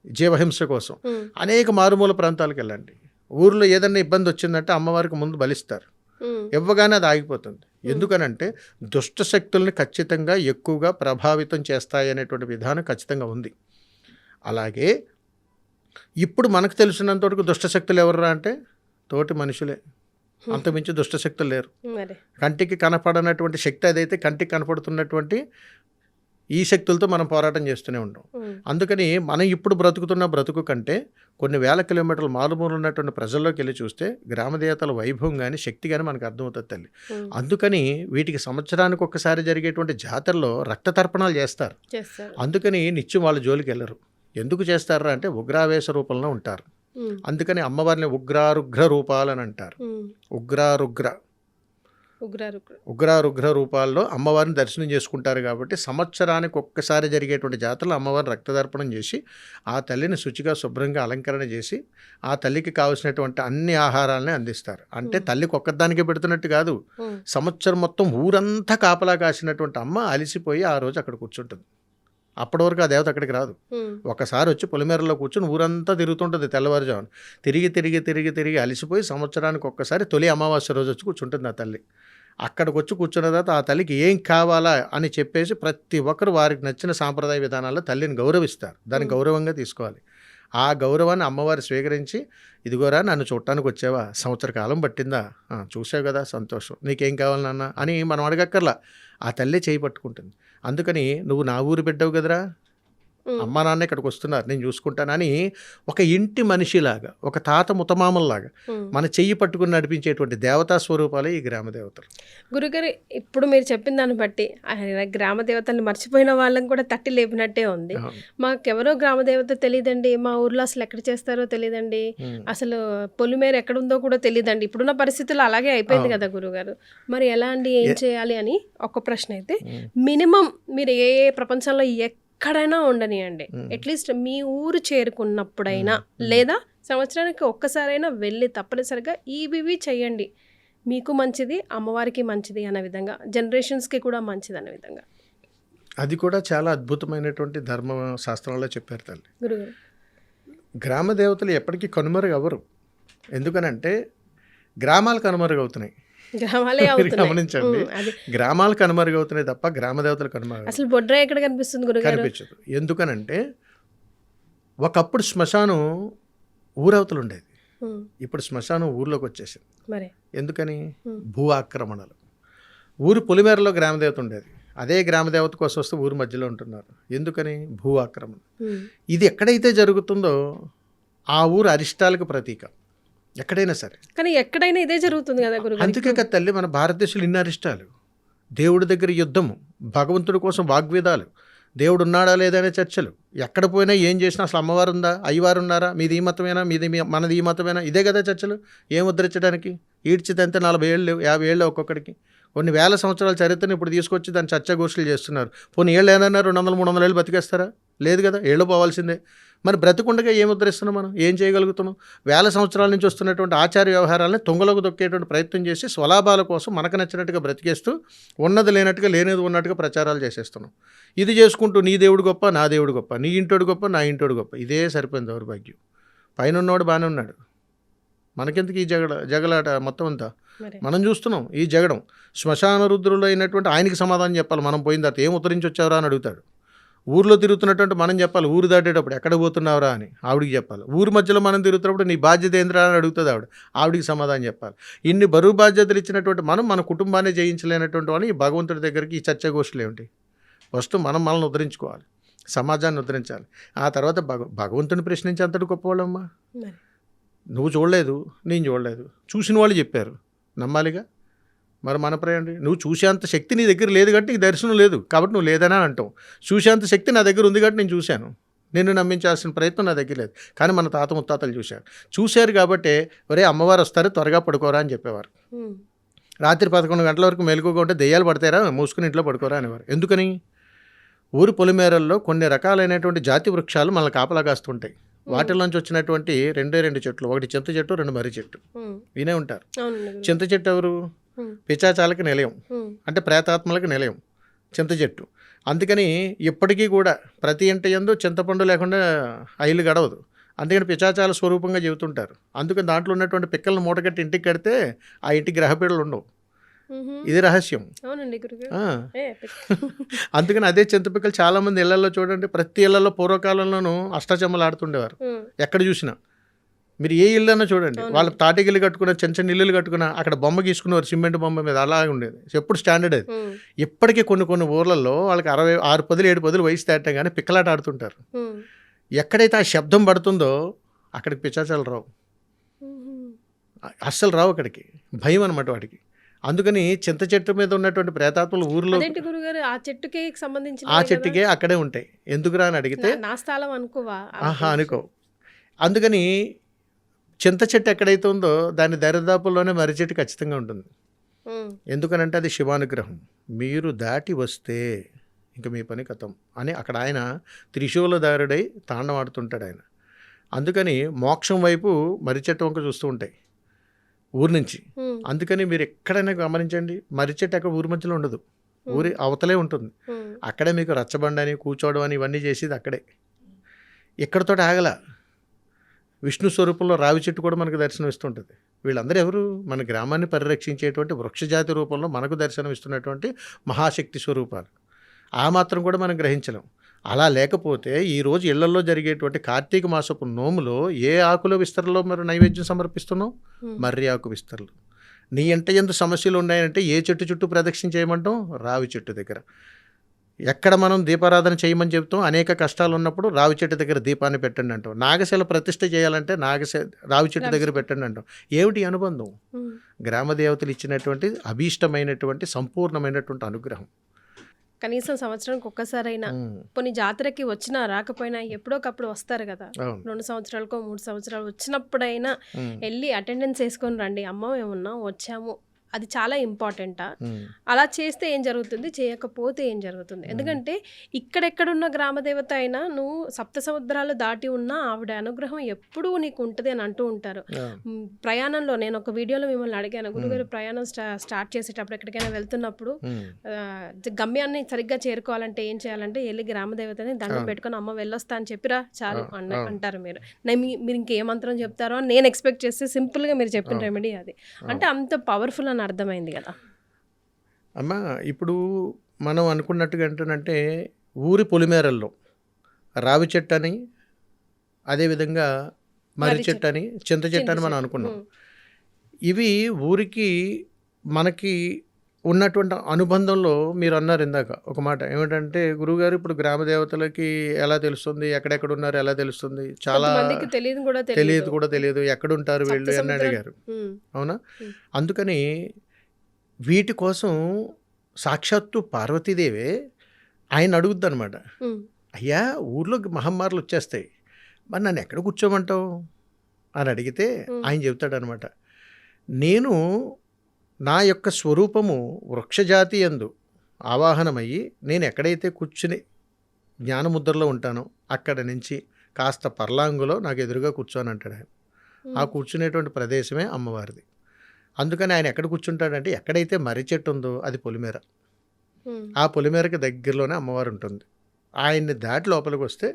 జీవహింస కోసం. అనేక మారుమూల ప్రాంతాలకు వెళ్ళండి, ఊర్లో ఏదైనా ఇబ్బంది వచ్చిందంటే అమ్మవారికి ముందు బలిస్తారు, ఇవ్వగానే అది ఆగిపోతుంది. ఎందుకనంటే దుష్ట శక్తుల్ని ఖచ్చితంగా ఎక్కువగా ప్రభావితం చేస్తాయి అనేటువంటి విధానం ఖచ్చితంగా ఉంది. అలాగే ఇప్పుడు మనకు తెలిసినంత వరకు దుష్టశక్తులు ఎవర్రా అంటే తోటి మనుషులే, అంతమించి దుష్టశక్తులు లేరు. కంటికి కనపడనటువంటి శక్తి అదైతే కంటికి కనపడుతున్నటువంటి ఈ శక్తులతో మనం పోరాటం చేస్తూనే ఉంటాం. అందుకని మనం ఇప్పుడు బ్రతుకుతున్న బ్రతుకు కంటే కొన్ని వేల కిలోమీటర్ల మారుమూల ఉన్నటువంటి ప్రజల్లోకి వెళ్ళి చూస్తే గ్రామదేవతల వైభవం కానీ శక్తి కానీ మనకు అర్థమవుతుంది తల్లి. అందుకని వీటికి సంవత్సరానికి ఒక్కసారి జరిగేటువంటి జాతరలో రక్త తర్పణాలు చేస్తారు. అందుకని నిత్యం వాళ్ళ జోలికి వెళ్ళరు. ఎందుకు చేస్తారా అంటే ఉగ్రావేశ రూపంలో ఉంటారు. అందుకని అమ్మవారిని ఉగ్రారుగ్ర రూపాలు అని అంటారు. ఉగ్రారుగ్ర రూపాల్లో అమ్మవారిని దర్శనం చేసుకుంటారు. కాబట్టి సంవత్సరానికి ఒక్కసారి జరిగేటువంటి జాతరలో అమ్మవారిని రక్తదర్పణం చేసి ఆ తల్లిని శుచిగా శుభ్రంగా అలంకరణ చేసి ఆ తల్లికి కావాల్సినటువంటి అన్ని ఆహారాలని అందిస్తారు. అంటే తల్లికి ఒక్కదానికే పెడుతున్నట్టు కాదు, సంవత్సరం మొత్తం ఊరంతా కాపలా కాసినటువంటి అమ్మ అలిసిపోయి ఆ రోజు అక్కడ కూర్చుంటుంది. అప్పటి వరకు ఆ దేవత అక్కడికి రాదు. ఒకసారి వచ్చి పొలిమేరలో కూర్చొని ఊరంతా తిరుగుతుంటుంది. తెల్లవారుజామున తిరిగి అలిసిపోయి సంవత్సరానికి ఒక్కసారి తొలి అమావాస్య రోజు వచ్చి కూర్చుంటుంది ఆ తల్లి. అక్కడికి వచ్చి కూర్చున్న తర్వాత ఆ తల్లికి ఏం కావాలా అని చెప్పేసి ప్రతి ఒక్కరు వారికి నచ్చిన సాంప్రదాయ విధానాల్లో తల్లిని గౌరవిస్తారు. దాన్ని గౌరవంగా తీసుకోవాలి. ఆ గౌరవాన్ని అమ్మవారు స్వీకరించి, ఇదిగోరా నన్ను చూడటానికి వచ్చావా, సంవత్సర కాలం పట్టిందా, చూసావు కదా సంతోషం, నీకేం కావాలి నాన్న అని మనం అడగక్కర్లా, ఆ తల్లి చేయి పట్టుకుంటుంది. అందుకని నువ్వు నా ఊరు బిడ్డవు కదరా, అమ్మ నాన్న ఇక్కడికి వస్తున్నారు నేను చూసుకుంటానని ఒక ఇంటి మనిషిలాగా, ఒక తాత ముతమామల్లాగా మన చెయ్యి పట్టుకుని నడిపించేటువంటి దేవతా స్వరూపాలే ఈ గ్రామ దేవతలు. గురుగారు, ఇప్పుడు మీరు చెప్పిన దాన్ని బట్టి గ్రామ దేవతల్ని మర్చిపోయిన వాళ్ళని కూడా తట్టి లేపినట్టే ఉంది. మాకెవరో గ్రామ దేవత తెలియదండి, మా ఊర్లో అసలు ఎక్కడ చేస్తారో తెలియదండి, అసలు పొలిమేర ఎక్కడుందో కూడా తెలియదండి. ఇప్పుడున్న పరిస్థితులు అలాగే అయిపోయింది కదా గురుగారు. మరి ఎలా అండి, ఏం చేయాలి అని ఒక ప్రశ్న అయితే, మినిమం మీరు ఏ ప్రపంచంలో ఎక్కడైనా ఉండనియండి, అట్లీస్ట్ మీ ఊరు చేరుకున్నప్పుడైనా లేదా సంవత్సరానికి ఒక్కసారైనా వెళ్ళి తప్పనిసరిగా ఈవివి చేయండి, మీకు మంచిది, అమ్మవారికి మంచిది అనే విధంగా, జనరేషన్స్కి కూడా మంచిది అనే విధంగా. అది కూడా చాలా అద్భుతమైనటువంటి ధర్మ శాస్త్రాల్లో చెప్పారు తల్లి. గురుగారు, గ్రామ దేవతలు ఎప్పటికీ కనుమరుగవ్వరు. ఎందుకనంటే గ్రామాలు కనుమరుగవుతున్నాయి. గమనించండి, గ్రామాలు కనుమరుగవుతున్నాయి తప్ప గ్రామ దేవతలు కనుమరుగు. అసలు బొడ్రాయి ఎక్కడ కనిపిస్తుంది గురుగారు? కనిపించదు. ఎందుకనంటే ఒకప్పుడు శ్మశానం ఊరవతలు ఉండేది, ఇప్పుడు శ్మశానం ఊర్లోకి వచ్చేసింది. ఎందుకని? భూ ఆక్రమణలు. ఊరు పొలిమేరలో గ్రామదేవత ఉండేది, అదే గ్రామదేవత కోసం వస్తే ఊరు మధ్యలో ఉంటున్నారు. ఎందుకని? భూ ఆక్రమణ. ఇది ఎక్కడైతే జరుగుతుందో ఆ ఊరు అరిష్టాలకు ప్రతీక. ఎక్కడైనా సరే, కానీ ఎక్కడైనా ఇదే జరుగుతుంది కదా గురుగారు. అందుకే కదా తల్లి మన భారతదేశంలో ఇన్ని అరిష్టాలు, దేవుడి దగ్గర యుద్ధము, భగవంతుడి కోసం వాగ్వేదాలు, దేవుడు ఉన్నాడా లేదనే చర్చలు, ఎక్కడ పోయినా ఏం చేసినా అసలు అమ్మవారు ఉందా, అయ్యవారు ఉన్నారా, మీది ఈ మతమేనా, మనది ఈ మతమేనా, ఇదే కదా చర్చలు. ఏం ఉద్ధరించడానికి? ఈడ్చిదంతే 40 ఏళ్ళు 50 ఏళ్ళు ఒక్కొక్కడికి. కొన్ని వేల సంవత్సరాల చరిత్రను ఇప్పుడు తీసుకొచ్చి దాన్ని చర్చగోష్ఠులు చేస్తున్నారు. కొన్ని ఏళ్ళు ఏదన్నా 200-300 ఏళ్ళు బతికేస్తారా? లేదు కదా, ఏళ్ళు పోవాల్సిందే. మరి బ్రతికుండగా ఏం ఉద్ధరిస్తున్నాం, మనం ఏం చేయగలుగుతున్నాం? వేల సంవత్సరాల నుంచి వస్తున్నటువంటి ఆచార వ్యవహారాలని తొంగలోకి దొక్కేటువంటి ప్రయత్నం చేసి స్వలాభాల కోసం మనకు నచ్చినట్టుగా బ్రతికేస్తూ ఉన్నది లేనట్టుగా లేనిది ఉన్నట్టుగా ప్రచారాలు చేసేస్తున్నాం. ఇది చేసుకుంటూ నీ దేవుడు గొప్ప, నా దేవుడు గొప్ప, నీ ఇంటోడు గొప్ప, నా ఇంటోడు గొప్ప, ఇదే సరిపోయింది దౌర్భాగ్యం. పైన ఉన్నవాడు బాగానే ఉన్నాడు, మనకెందుకు ఈ జగలాట మొత్తం అంతా మనం చూస్తున్నాం. ఈ జగడం శ్మశాన రుద్రులు అయినటువంటి ఆయనకి సమాధానం చెప్పాలి. మనం పోయిన తర్వాత ఏం ఉత్తరించి వచ్చావరా అని అడుగుతాడు. ఊర్లో తిరుగుతున్నటువంటి మనం చెప్పాలి, ఊరు దాటేటప్పుడు ఎక్కడ పోతున్నావురా అని ఆవిడికి చెప్పాలి. ఊరు మధ్యలో మనం తిరుగుతున్నప్పుడు నీ బాధ్యత ఏంద్రా అని అడుగుతుంది ఆవిడికి సమాధానం చెప్పాలి. ఇన్ని బరువు బాధ్యతలు ఇచ్చినటువంటి మనం మన కుటుంబాన్ని జయించలేనటువంటి వాళ్ళు ఈ భగవంతుడి దగ్గరికి ఈ చర్చగోష్ఠులు ఏమిటి? ఫస్ట్ మనల్ని ఉద్ధరించుకోవాలి, సమాజాన్ని ఉద్ధరించాలి. ఆ తర్వాత భగవంతుని ప్రశ్నించి అంతటి గొప్పవాళ్ళమ్మా. నువ్వు చూడలేదు, నేను చూడలేదు, చూసిన వాళ్ళు చెప్పారు, నమ్మాలిగా. మరి మన ప్రయాణం నువ్వు చూసేంత శక్తి నీ దగ్గర లేదు కాబట్టి నీకు దర్శనం లేదు కాబట్టి నువ్వు లేదని అంటావు. చూసేంత శక్తి నా దగ్గర ఉంది కాబట్టి నేను చూశాను, నిన్ను నమ్మించాల్సిన ప్రయత్నం నా దగ్గర లేదు. కానీ మన తాత ముత్తాతలు చూశారు కాబట్టి ఒరే అమ్మవారు వస్తారు త్వరగా పడుకోరా అని చెప్పేవారు. రాత్రి 11 గంటల వరకు మెలకుగా ఉంటే దెయ్యాలు పడతారా, మూసుకుని ఇంట్లో పడుకోరా అనేవారు. ఎందుకని? ఊరి పొలిమేరల్లో కొన్ని రకాలైనటువంటి జాతి వృక్షాలు మనల్ని కాపలా కాస్తుంటాయి. వాటిలోంచి వచ్చినటువంటి 2 చెట్లు, ఒకటి చింత చెట్టు, 2 మర్రి చెట్టు. వినే ఉంటారు. చింత చెట్టు ఎవరు? పిశాచాలకి నిలయం, అంటే ప్రేతాత్మలకు నిలయం చింత చెట్టు. అందుకని ఇప్పటికీ కూడా ప్రతి ఇంటి యందు చింతపండు లేకుండా ఐలు గడవదు. అందుకని పిశాచాల స్వరూపంగా చెబుతుంటారు. అందుకని దాంట్లో ఉన్నటువంటి పిక్కలను మూటగట్టి ఇంటికి కడితే ఆ ఇంటికి గ్రహపీడలు ఉండవు. ఇది రహస్యం. అందుకని అదే చింతపిక్కలు చాలా మంది ఇళ్లలో చూడండి, ప్రతి ఇళ్లలో పూర్వకాలంలోనూ అష్టాచమ్మలు ఆడుతుండేవారు. ఎక్కడ చూసినా మీరు ఏ ఇల్లు అన్నా చూడండి, వాళ్ళ తాటిగిల్లు కట్టుకున్న చిన్న చిన్న ఇల్లులు కట్టుకున్న అక్కడ బొమ్మ గీసుకునేవారు, సిమెంట్ బొమ్మ మీద అలాగే ఉండేది. ఎప్పుడు స్టాండర్డ్ అది. ఇప్పటికీ కొన్ని ఊర్లలో వాళ్ళకి 6 పదులు 7 పదులు వయసు దాటం కానీ పిక్కలాట ఆడుతుంటారు. ఎక్కడైతే ఆ శబ్దం పడుతుందో అక్కడికి పిశాచాలు రావు, అస్సలు రావు. అక్కడికి భయం అనమాట వాటికి. అందుకని చింత చెట్టు మీద ఉన్నటువంటి ప్రేతాత్మలు ఊర్లో ఆ చెట్టుకే అక్కడే ఉంటాయి. ఎందుకురా అని అడిగితే అనుకో. అందుకని చింత చెట్టు ఎక్కడైతే ఉందో దాని దరిదాపుల్లోనే మర్రి చెట్టు ఖచ్చితంగా ఉంటుంది. ఎందుకనంటే అది శివానుగ్రహం. మీరు దాటి వస్తే ఇంకా మీ పని కథం అని అక్కడ ఆయన త్రిశూలధారుడై తాండవాడుతుంటాడు ఆయన. అందుకని మోక్షం వైపు మర్రి చెట్టు వంక చూస్తూ ఉంటాయి ఊరి నుంచి. అందుకని మీరు ఎక్కడైనా గమనించండి, మర్రి చెట్టు అక్కడ ఊరి మధ్యలో ఉండదు, ఊరి అవతలే ఉంటుంది. అక్కడే మీకు రచ్చబండని కూర్చోవడం అని ఇవన్నీ చేసేది అక్కడే. ఇక్కడతో ఆగల. విష్ణు స్వరూపంలో రావి చెట్టు కూడా మనకు దర్శనం ఇస్తుంటుంది. వీళ్ళందరూ ఎవరు? మన గ్రామాన్ని పరిరక్షించేటువంటి వృక్షజాతి రూపంలో మనకు దర్శనం ఇస్తున్నటువంటి మహాశక్తి స్వరూపాలు. ఆ మాత్రం కూడా మనం గ్రహించలేం. అలా లేకపోతే ఈరోజు ఇళ్లలో జరిగేటువంటి కార్తీక మాసపు నోములో ఏ ఆకుల విస్తరలో మరి నైవేద్యం సమర్పిస్తున్నాం? మర్రి ఆకు విస్తరలు. నీ ఇంట ఎందు సమస్యలు ఉన్నాయంటే ఏ చెట్టు చుట్టూ ప్రదక్షిణ చేయమంటాం? రావి చెట్టు దగ్గర. ఎక్కడ మనం దీపారాధన చేయమని చెప్తాం? అనేక కష్టాలు ఉన్నప్పుడు రావి చెట్టు దగ్గర దీపాన్ని పెట్టండి అంటాం. నాగశిల ప్రతిష్ఠ చేయాలంటే రావి చెట్టు దగ్గర పెట్టండి అంటాం. ఏమిటి అనుబంధం? గ్రామ దేవతలు ఇచ్చినటువంటి అభీష్టమైనటువంటి సంపూర్ణమైనటువంటి అనుగ్రహం. కనీసం సంవత్సరానికి ఒక్కసారైనా కొన్ని జాతరకి వచ్చినా రాకపోయినా ఎప్పుడోకప్పుడు వస్తారు కదా, 2 సంవత్సరాలకో 3 సంవత్సరాలు వచ్చినప్పుడైనా వెళ్ళి అటెండెన్స్ వేసుకొని రండి, అమ్మ ఏమన్నా వచ్చాము. అది చాలా ఇంపార్టెంటా? అలా చేస్తే ఏం జరుగుతుంది, చేయకపోతే ఏం జరుగుతుంది? ఎందుకంటే ఇక్కడెక్కడున్న గ్రామదేవత అయినా నువ్వు 7 సముద్రాలు దాటి ఉన్నా ఆవిడ అనుగ్రహం ఎప్పుడూ నీకు ఉంటుంది అని అంటూ ఉంటారు. ప్రయాణంలో నేను ఒక వీడియోలో మిమ్మల్ని అడిగాను, గురుగారు ప్రయాణం స్టార్ట్ చేసేటప్పుడు ఎక్కడికైనా వెళ్తున్నప్పుడు గమ్యాన్ని సరిగ్గా చేరుకోవాలంటే ఏం చేయాలంటే వెళ్ళి గ్రామదేవతని దండం పెట్టుకొని అమ్మ వెళ్ళొస్తా అని చెప్పిరా చాలు అంటారు. మీరు ఇంకే మంత్రం చెప్తారో అని నేను ఎక్స్పెక్ట్ చేస్తే సింపుల్గా మీరు చెప్పిన రెమెడీ అది. అంటే అంత పవర్ఫుల్ అని అర్థమైంది కదా అమ్మ. ఇప్పుడు మనం అనుకున్నట్టుగా ఏంటంటే ఊరి పొలిమేరల్లో రావి చెట్టు అని, అదేవిధంగా మర్రి చెట్టు అని, చింత చెట్టు అని మనం అనుకున్నాం. ఇవి ఊరికి మనకి ఉన్నటువంటి అనుబంధంలో మీరు అన్నారు ఇందాక ఒక మాట ఏమిటంటే, గురువుగారు ఇప్పుడు గ్రామ దేవతలకి ఎలా తెలుస్తుంది, ఎక్కడెక్కడ ఉన్నారు ఎలా తెలుస్తుంది, చాలా తెలియదు కూడా తెలియదు, ఎక్కడుంటారు వీళ్ళు అని అడిగారు. అవునా? అందుకని వీటి కోసం సాక్షాత్తు పార్వతీదేవే ఆయన అడుగుద్ది అనమాట. అయ్యా ఊర్లో మహమ్మారులు వచ్చేస్తాయి, మరి నన్ను ఎక్కడ కూర్చోమంటావు అని అడిగితే ఆయన చెబుతాడనమాట, నేను నా యొక్క స్వరూపము వృక్షజాతి యందు ఆవాహనమయ్యి నేను ఎక్కడైతే కూర్చుని జ్ఞానముద్రలో ఉంటానో అక్కడ నుంచి కాస్త పర్లాంగులో నాకు ఎదురుగా కూర్చొని అంటాడు ఆయన. ఆ కూర్చునేటువంటి ప్రదేశమే అమ్మవారిది. అందుకని ఆయన ఎక్కడ కూర్చుంటాడంటే ఎక్కడైతే మర్రి చెట్టు ఉందో అది పొలిమేర. ఆ పొలిమేరకి దగ్గరలోనే అమ్మవారు ఉంటుంది. ఆయన్ని దాటి లోపలికి వస్తే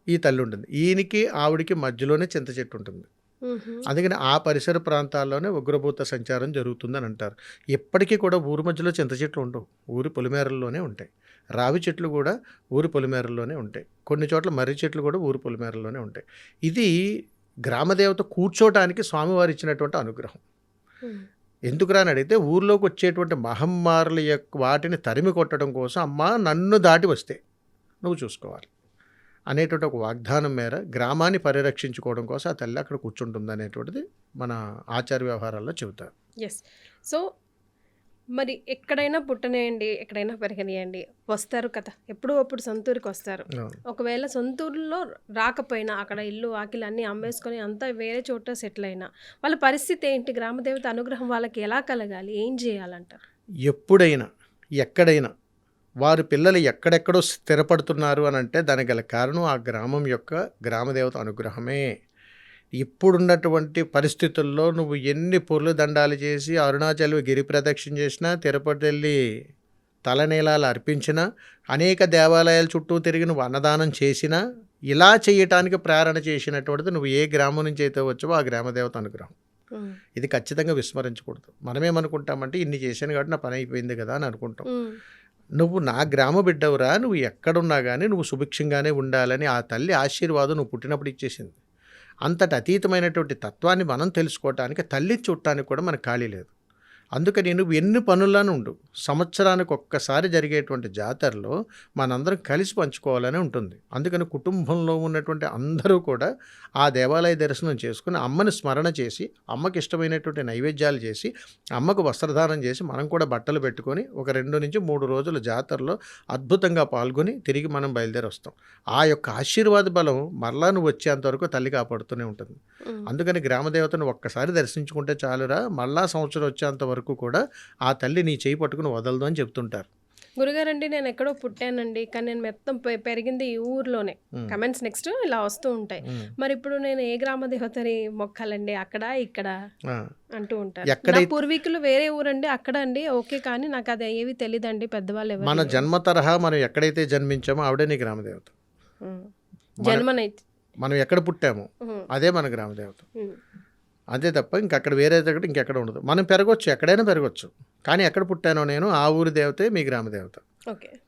ఈ తల్లి ఉంటుంది. ఈయనకి ఆవిడికి మధ్యలోనే చింత చెట్టు ఉంటుంది. అందుకని ఆ పరిసర ప్రాంతాల్లోనే ఉగ్రభూత సంచారం జరుగుతుందని అంటారు. ఎప్పటికీ కూడా ఊరి మధ్యలో చింత చెట్లు ఉండవు, ఊరి పొలిమేరల్లోనే ఉంటాయి. రావి చెట్లు కూడా ఊరి పొలిమేరల్లోనే ఉంటాయి. కొన్ని చోట్ల మర్రి చెట్లు కూడా ఊరి పొలిమేరల్లోనే ఉంటాయి. ఇది గ్రామదేవత కూర్చోటానికి స్వామివారు ఇచ్చినటువంటి అనుగ్రహం. ఎందుకురా అని అడిగితే ఊర్లోకి వచ్చేటువంటి మహమ్మారుల యొక్క వాటిని తరిమి కొట్టడం కోసం అమ్మ నన్ను దాటి వస్తే నువ్వు చూసుకోవాలి అనేటువంటి ఒక వాగ్దానం మేర గ్రామాన్ని పరిరక్షించుకోవడం కోసం ఆ తల్లి అక్కడ కూర్చుంటుంది అనేటువంటిది మన ఆచార వ్యవహారాల్లో చెబుతారు. ఎస్. సో మరి ఎక్కడైనా పుట్టనియండి, ఎక్కడైనా పెరగనియండి, వస్తారు కదా! ఎప్పుడో అప్పుడు సొంతూరికి వస్తారు. అవును. ఒకవేళ సొంతూరులో రాకపోయినా అక్కడ ఇల్లు, వాకిలు అన్నీ అమ్మేసుకొని అంతా వేరే చోట సెటిల్ అయినా వాళ్ళ పరిస్థితి ఏంటి? గ్రామదేవత అనుగ్రహం వాళ్ళకి ఎలా కలగాలి? ఏం చేయాలంటారు? ఎప్పుడైనా ఎక్కడైనా వారి పిల్లలు ఎక్కడెక్కడో స్థిరపడుతున్నారు అని అంటే దానికి గల కారణం ఆ గ్రామం యొక్క గ్రామదేవత అనుగ్రహమే. ఇప్పుడున్నటువంటి పరిస్థితుల్లో నువ్వు ఎన్ని పొర్లు దండాలు చేసి అరుణాచల్ గిరి ప్రదక్షిణ చేసినా, తిరుపతి వెళ్ళి తలనీలాలు అర్పించినా, అనేక దేవాలయాల చుట్టూ తిరిగి నువ్వు అన్నదానం చేసినా, ఇలా చేయటానికి ప్రేరణ చేసినటువంటిది నువ్వు ఏ గ్రామం నుంచి అయితే వచ్చావో ఆ గ్రామదేవత అనుగ్రహం. ఇది ఖచ్చితంగా విస్మరించకూడదు. మనమేమనుకుంటామంటే ఇన్ని చేశాను కాబట్టి నా పని అయిపోయింది కదా అని అనుకుంటాం. నువ్వు నా గ్రామ బిడ్డవురా, నువ్వు ఎక్కడున్నా కానీ నువ్వు సుభిక్షంగానే ఉండాలని ఆ తల్లి ఆశీర్వాదం నువ్వు పుట్టినప్పుడు ఇచ్చేసింది. అంతటి అతీతమైనటువంటి తత్వాన్ని మనం తెలుసుకోవటానికి తల్లి చూడటానికి కూడా మనకు ఖాళీ లేదు. అందుకని నువ్వు ఎన్ని పనుల్లోనూ ఉండు, సంవత్సరానికి ఒక్కసారి జరిగేటువంటి జాతరలో మనందరం కలిసి పంచుకోవాలని ఉంటుంది. అందుకని కుటుంబంలో ఉన్నటువంటి అందరూ కూడా ఆ దేవాలయ దర్శనం చేసుకుని అమ్మని స్మరణ చేసి, అమ్మకి ఇష్టమైనటువంటి నైవేద్యాలు చేసి, అమ్మకు వస్త్రదానం చేసి, మనం కూడా బట్టలు పెట్టుకొని ఒక 2 నుంచి 3 రోజుల జాతరలో అద్భుతంగా పాల్గొని తిరిగి మనం బయలుదేరి వస్తాం. ఆ యొక్క ఆశీర్వాద బలం మరలా నువ్వు వచ్చేంత వరకు తల్లి కాపాడుతూనే ఉంటుంది. అందుకని గ్రామదేవతను ఒక్కసారి దర్శించుకుంటే చాలురా, మళ్ళా సంవత్సరం వచ్చేంత వరకు కూడా ఆ తల్లి నీ చేయి పట్టుకుని వదలదు అని చెప్తుంటారు. గురుగారండి, నేను ఎక్కడో పుట్టానండి, కానీ నేను మొత్తం పెరిగింది ఈ ఊర్లోనే. కమెంట్స్ నెక్స్ట్ ఇలా వస్తూ ఉంటాయి. మరి ఇప్పుడు నేను ఏ గ్రామ దేవతని మొక్కాలండి? అక్కడ ఇక్కడ అంటూ ఉంటారు. నా పూర్వీకులు వేరే ఊరండి, అక్కడ అండి, ఓకే, కానీ నాకు అది ఏవి తెలియదండి, పెద్దవాళ్ళు ఎవరు. మన జన్మ తరహా మనం ఎక్కడైతే జన్మించామో ఆవిడే నీ గ్రామదేవత. జన్మనైతే మనం ఎక్కడ పుట్టామో అదే మన గ్రామదేవత. అంతే తప్ప ఇంకక్కడ వేరే దగ్గర ఇంకెక్కడ ఉండదు. మనం పెరగొచ్చు, ఎక్కడైనా పెరగొచ్చు, కానీ ఎక్కడ పుట్టానో నేను ఆ ఊరి దేవతే మీ గ్రామదేవత.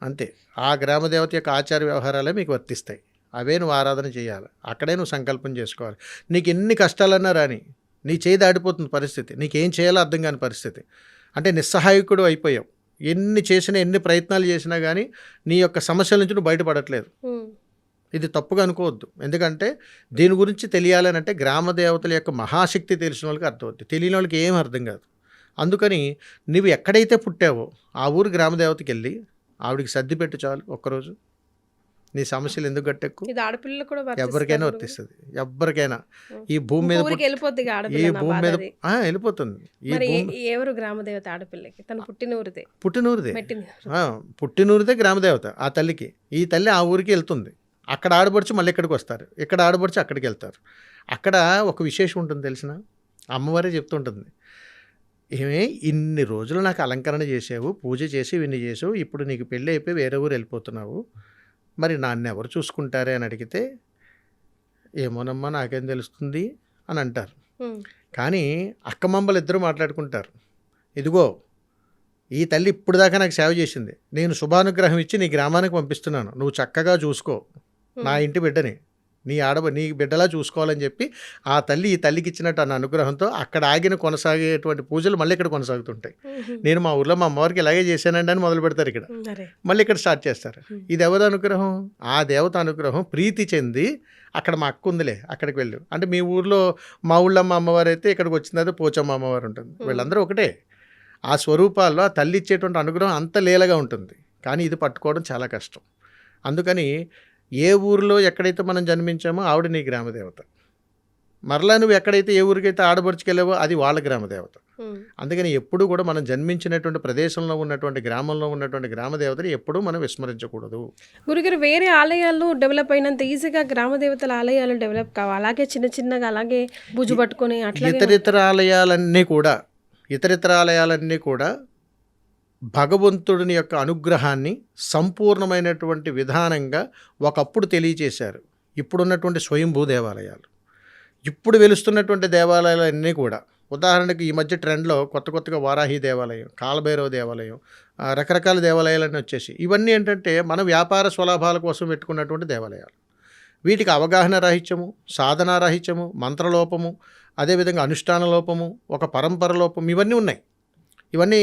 అంతే. ఆ గ్రామదేవత యొక్క ఆచార వ్యవహారాలే మీకు వర్తిస్తాయి. అవే నువ్వు ఆరాధన చేయాలి. అక్కడే నువ్వు సంకల్పం చేసుకోవాలి. నీకు ఎన్ని కష్టాలన్నా రాని, నీ చేయి దాడిపోతుంది పరిస్థితి, నీకేం చేయాలో అర్థం కాని పరిస్థితి, అంటే నిస్సహాయకుడు అయిపోయావు. ఎన్ని ప్రయత్నాలు చేసినా కానీ నీ యొక్క సమస్యల నుంచి నువ్వు బయటపడట్లేదు. ఇది తప్పుగా అనుకోవద్దు. ఎందుకంటే దీని గురించి తెలియాలని అంటే గ్రామదేవతల యొక్క మహాశక్తి తెలిసిన వాళ్ళకి అర్థమవుతుంది, తెలియని వాళ్ళకి ఏం అర్థం కాదు. అందుకని నువ్వు ఎక్కడైతే పుట్టావో ఆ ఊరు గ్రామదేవతకి వెళ్ళి ఆవిడికి సర్ది పెట్టు చాలు. ఒక్కరోజు నీ సమస్యలు ఎందుకు గట్టెక్కు. ఎవరికైనా వర్తిస్తుంది, ఎవరికైనా. ఈ భూమి మీద వెళ్ళిపోతుంది. ఎవరు గ్రామదేవత ఆడపిల్లకి? తన పుట్టినూరిదే గ్రామదేవత ఆ తల్లికి. ఈ తల్లి ఆ ఊరికి వెళ్తుంది. అక్కడ ఆడబడుచు మళ్ళీ ఇక్కడికి వస్తారు, ఇక్కడ ఆడబడుచు అక్కడికి వెళ్తారు. అక్కడ ఒక విశేషం ఉంటుంది తెలిసిన, అమ్మవారే చెప్తుంటుంది, ఏమే ఇన్ని రోజులు నాకు అలంకరణ చేసావు, పూజ చేసి ఇవన్నీ చేసావు, ఇప్పుడు నీకు పెళ్ళి అయిపోయి వేరే ఊరు వెళ్ళిపోతున్నావు, మరి నాన్న ఎవరు చూసుకుంటారే అని అడిగితే, ఏమోనమ్మా నాకేం తెలుస్తుంది అని అంటారు. కానీ అక్కమమ్మలు ఇద్దరు మాట్లాడుకుంటారు, ఇదిగో ఈ తల్లి ఇప్పుడు దాకా నాకు సేవ చేసింది, నేను శుభానుగ్రహం ఇచ్చి నీ గ్రామానికి పంపిస్తున్నాను, నువ్వు చక్కగా చూసుకో నా ఇంటి బిడ్డని, నీ బిడ్డలా చూసుకోవాలని చెప్పి ఆ తల్లి ఈ తల్లికి ఇచ్చినట్టు అన్న అనుగ్రహంతో అక్కడ ఆగిన కొనసాగేటువంటి పూజలు మళ్ళీ ఇక్కడ కొనసాగుతుంటాయి. నేను మా ఊర్లో మా అమ్మవారికి ఇలాగే చేశానండి అని మొదలు పెడతారు, ఇక్కడ మళ్ళీ ఇక్కడ స్టార్ట్ చేస్తారు. ఇది ఎవరి అనుగ్రహం? ఆ దేవత అనుగ్రహం. ప్రీతి చెంది అక్కడ మా అక్క ఉందిలే అక్కడికి వెళ్ళు అంటే, మీ ఊర్లో మా ఊళ్ళో మా అమ్మవారు అయితే ఇక్కడికి వచ్చిన తర్వాత పోచమ్మ అమ్మవారు ఉంటుంది, వీళ్ళందరూ ఒకటే. ఆ స్వరూపాల్లో ఆ తల్లి ఇచ్చేటువంటి అనుగ్రహం అంత లీలగా ఉంటుంది, కానీ ఇది పట్టుకోవడం చాలా కష్టం. అందుకని ఏ ఊరిలో ఎక్కడైతే మనం జన్మించామో ఆవిడ నీ గ్రామదేవత. మరలా నువ్వు ఎక్కడైతే ఏ ఊరికైతే ఆడబడుచుకెళ్ళావో అది వాళ్ళ గ్రామదేవత. అందుకని ఎప్పుడూ కూడా మనం జన్మించినటువంటి ప్రదేశంలో ఉన్నటువంటి గ్రామంలో ఉన్నటువంటి గ్రామదేవతని ఎప్పుడూ మనం విస్మరించకూడదు. గురుగారు, వేరే ఆలయాలు డెవలప్ అయినంత ఈజీగా గ్రామదేవతల ఆలయాలు డెవలప్ కావాలి, అలాగే చిన్న చిన్నగా అలాగే బుజు పట్టుకొని అట్లా ఇతరితర ఆలయాలన్నీ కూడా భగవంతుడిని యొక్క అనుగ్రహాన్ని సంపూర్ణమైనటువంటి విధానంగా ఒకప్పుడు తెలియచేశారు. ఇప్పుడున్నటువంటి స్వయంభూ దేవాలయాలు, ఇప్పుడు వెలుస్తున్నటువంటి దేవాలయాలన్నీ కూడా, ఉదాహరణకు ఈ మధ్య ట్రెండ్లో కొత్తగా వారాహి దేవాలయం, కాలభైరవ దేవాలయం, రకరకాల దేవాలయాలన్నీ వచ్చేసి, ఇవన్నీ ఏంటంటే మన వ్యాపార స్వలాభాల కోసం పెట్టుకున్నటువంటి దేవాలయాలు. వీటికి అవగాహన రాహిత్యము, సాధనా రాహిత్యము, మంత్రలోపము, అదేవిధంగా అనుష్ఠాన లోపము, ఒక పరంపర లోపం, ఇవన్నీ ఉన్నాయి. ఇవన్నీ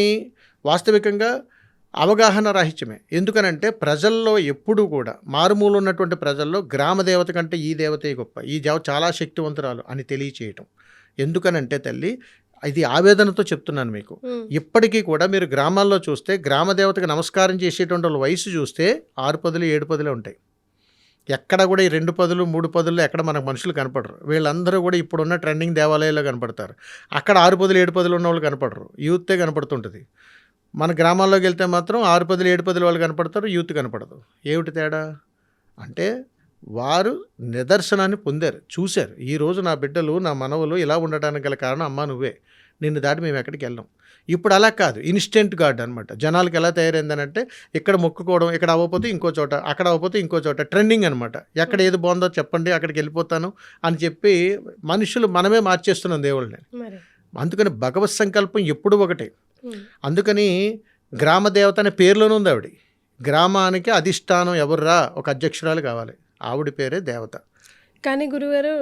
వాస్తవికంగా అవగాహన రాహిత్యమే. ఎందుకనంటే ప్రజల్లో ఎప్పుడూ కూడా మారుమూల ఉన్నటువంటి ప్రజల్లో గ్రామదేవత కంటే ఈ దేవతే గొప్ప, ఈ దేవత చాలా శక్తివంతురాలు అని తెలియచేయటం. ఎందుకనంటే తల్లి ఇది ఆవేదనతో చెప్తున్నాను మీకు. ఇప్పటికీ కూడా మీరు గ్రామాల్లో చూస్తే గ్రామ దేవతకి నమస్కారం చేసేటువంటి వాళ్ళ వయసు చూస్తే 6 పదులు 7 పదులే ఉంటాయి. ఎక్కడ కూడా ఈ 2 పదులు 3 పదుల్లో ఎక్కడ మనకు మనుషులు కనపడరు. వీళ్ళందరూ కూడా ఇప్పుడున్న ట్రెండింగ్ దేవాలయాల్లో కనపడతారు. అక్కడ 6 పదులు 7 పదులు ఉన్న వాళ్ళు కనపడరు, యూతే కనపడుతుంటుంది. మన గ్రామాల్లోకి వెళ్తే మాత్రం 6 పదులు 7 పదులు వాళ్ళు కనపడతారు, యూత్ కనపడదు. ఏమిటి తేడా అంటే వారు నిదర్శనాన్ని పొందారు, చూశారు. ఈరోజు నా బిడ్డలు నా మనవలు ఇలా ఉండడానికి గల కారణం అమ్మ నువ్వే, నిన్ను దాటి మేము ఎక్కడికి వెళ్ళాం. ఇప్పుడు అలా కాదు, ఇన్స్టెంట్ గాడ్ అనమాట. జనాలకు ఎలా తయారైందనంటే ఇక్కడ మొక్కుకోవడం, ఇక్కడ అవ్వకపోతే ఇంకో చోట, అక్కడ అవ్వకపోతే ఇంకో చోట, ట్రెండింగ్ అనమాట. ఎక్కడ ఏది బాగుందో చెప్పండి అక్కడికి వెళ్ళిపోతాను అని చెప్పి మనుషులు మనమే మార్చేస్తున్నాం దేవుళ్ళని. అందుకని భగవత్ సంకల్పం ఎప్పుడు ఒకటే. అందుకని గ్రామ దేవత అనే పేరులోనే ఉంది ఆవిడ. గ్రామానికి అధిష్టానం ఎవర్రా, ఒక అధ్యక్షురాలు కావాలి, ఆవిడ పేరే దేవత. కానీ గురుగారు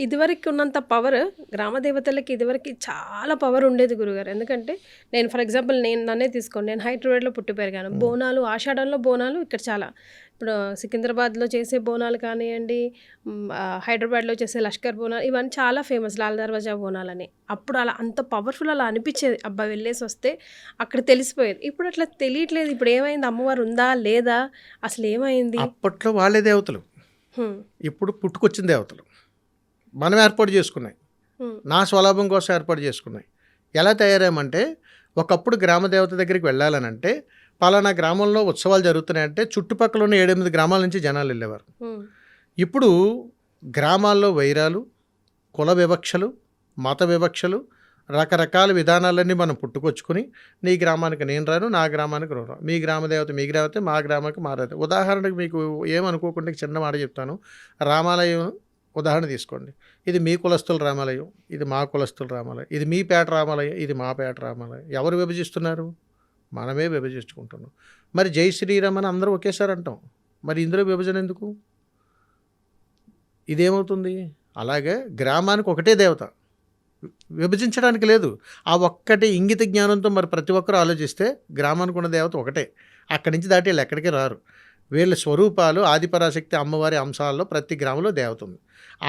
ఇదివరకు ఉన్నంత పవర్ గ్రామ దేవతలకి ఇదివరకు చాలా పవర్ ఉండేది గురుగారు. ఎందుకంటే నేను ఫర్ ఎగ్జాంపుల్ నన్నే తీసుకోండి, నేను హైదరాబాద్లో పుట్టి పెరిగాను. బోనాలు ఆషాఢంలో బోనాలు ఇక్కడ చాలా, ఇప్పుడు సికింద్రాబాద్లో చేసే బోనాలు కానివ్వండి, హైదరాబాద్లో చేసే లష్కర్ బోనాలు, ఇవన్నీ చాలా ఫేమస్, లాల్ దర్వాజా బోనాలని. అప్పుడు అలా అంత పవర్ఫుల్ అలా అనిపించేది, అబ్బా వెళ్ళేసి వస్తే అక్కడ తెలిసిపోయేది. ఇప్పుడు అట్లా తెలియట్లేదు. ఇప్పుడు ఏమైంది, అమ్మవారు ఉందా లేదా, అసలు ఏమైంది? అప్పట్లో వాళ్ళే దేవతలు, ఇప్పుడు పుట్టుకొచ్చిన దేవతలు మనం ఏర్పాటు చేసుకున్నాయి, నా స్వలాభం కోసం ఏర్పాటు చేసుకున్నాయి. ఎలా తయారామంటే ఒకప్పుడు గ్రామ దేవత దగ్గరికి వెళ్ళాలనంటే పలానా గ్రామంలో ఉత్సవాలు జరుగుతున్నాయంటే చుట్టుపక్కల ఉన్న 7-8 గ్రామాల నుంచి జనాలు వెళ్ళేవారు. ఇప్పుడు గ్రామాల్లో వైరాలు, కుల వివక్షలు, మత వివక్షలు, రకరకాల విధానాలన్నీ మనం పుట్టుకొచ్చుకుని నీ గ్రామానికి నేను రాను, నా గ్రామానికి రాను, మీ గ్రామ దేవత మీ గ్రామతే, మా గ్రామానికి మా దేవత. ఉదాహరణకు మీకు ఏమనుకోకుండా చిన్న మాట చెప్తాను. రామాలయం ఉదాహరణ తీసుకోండి. ఇది మీ కులస్తుల రామాలయం, ఇది మా కులస్తుల రామాలయం, ఇది మీ పేట రామాలయం, ఇది మా పేట రామాలయం. ఎవరు విభజిస్తున్నారు? మనమే విభజించుకుంటున్నాం. మరి జై శ్రీరామ్ అని అందరూ ఒకేసారి అంటాం, మరి ఇందులో విభజన ఎందుకు? ఇదేమవుతుంది? అలాగే గ్రామానికి ఒకటే దేవత, విభజించడానికి లేదు. ఆ ఒక్కటి ఇంగిత జ్ఞానంతో మరి ప్రతి ఒక్కరూ ఆలోచిస్తే గ్రామానికి ఉన్న దేవత ఒకటే, అక్కడి నుంచి దాటి వీళ్ళు ఎక్కడికి రారు. వీళ్ళ స్వరూపాలు ఆదిపరాశక్తి అమ్మవారి అంశాల్లో ప్రతి గ్రామంలో దేవత ఉంది.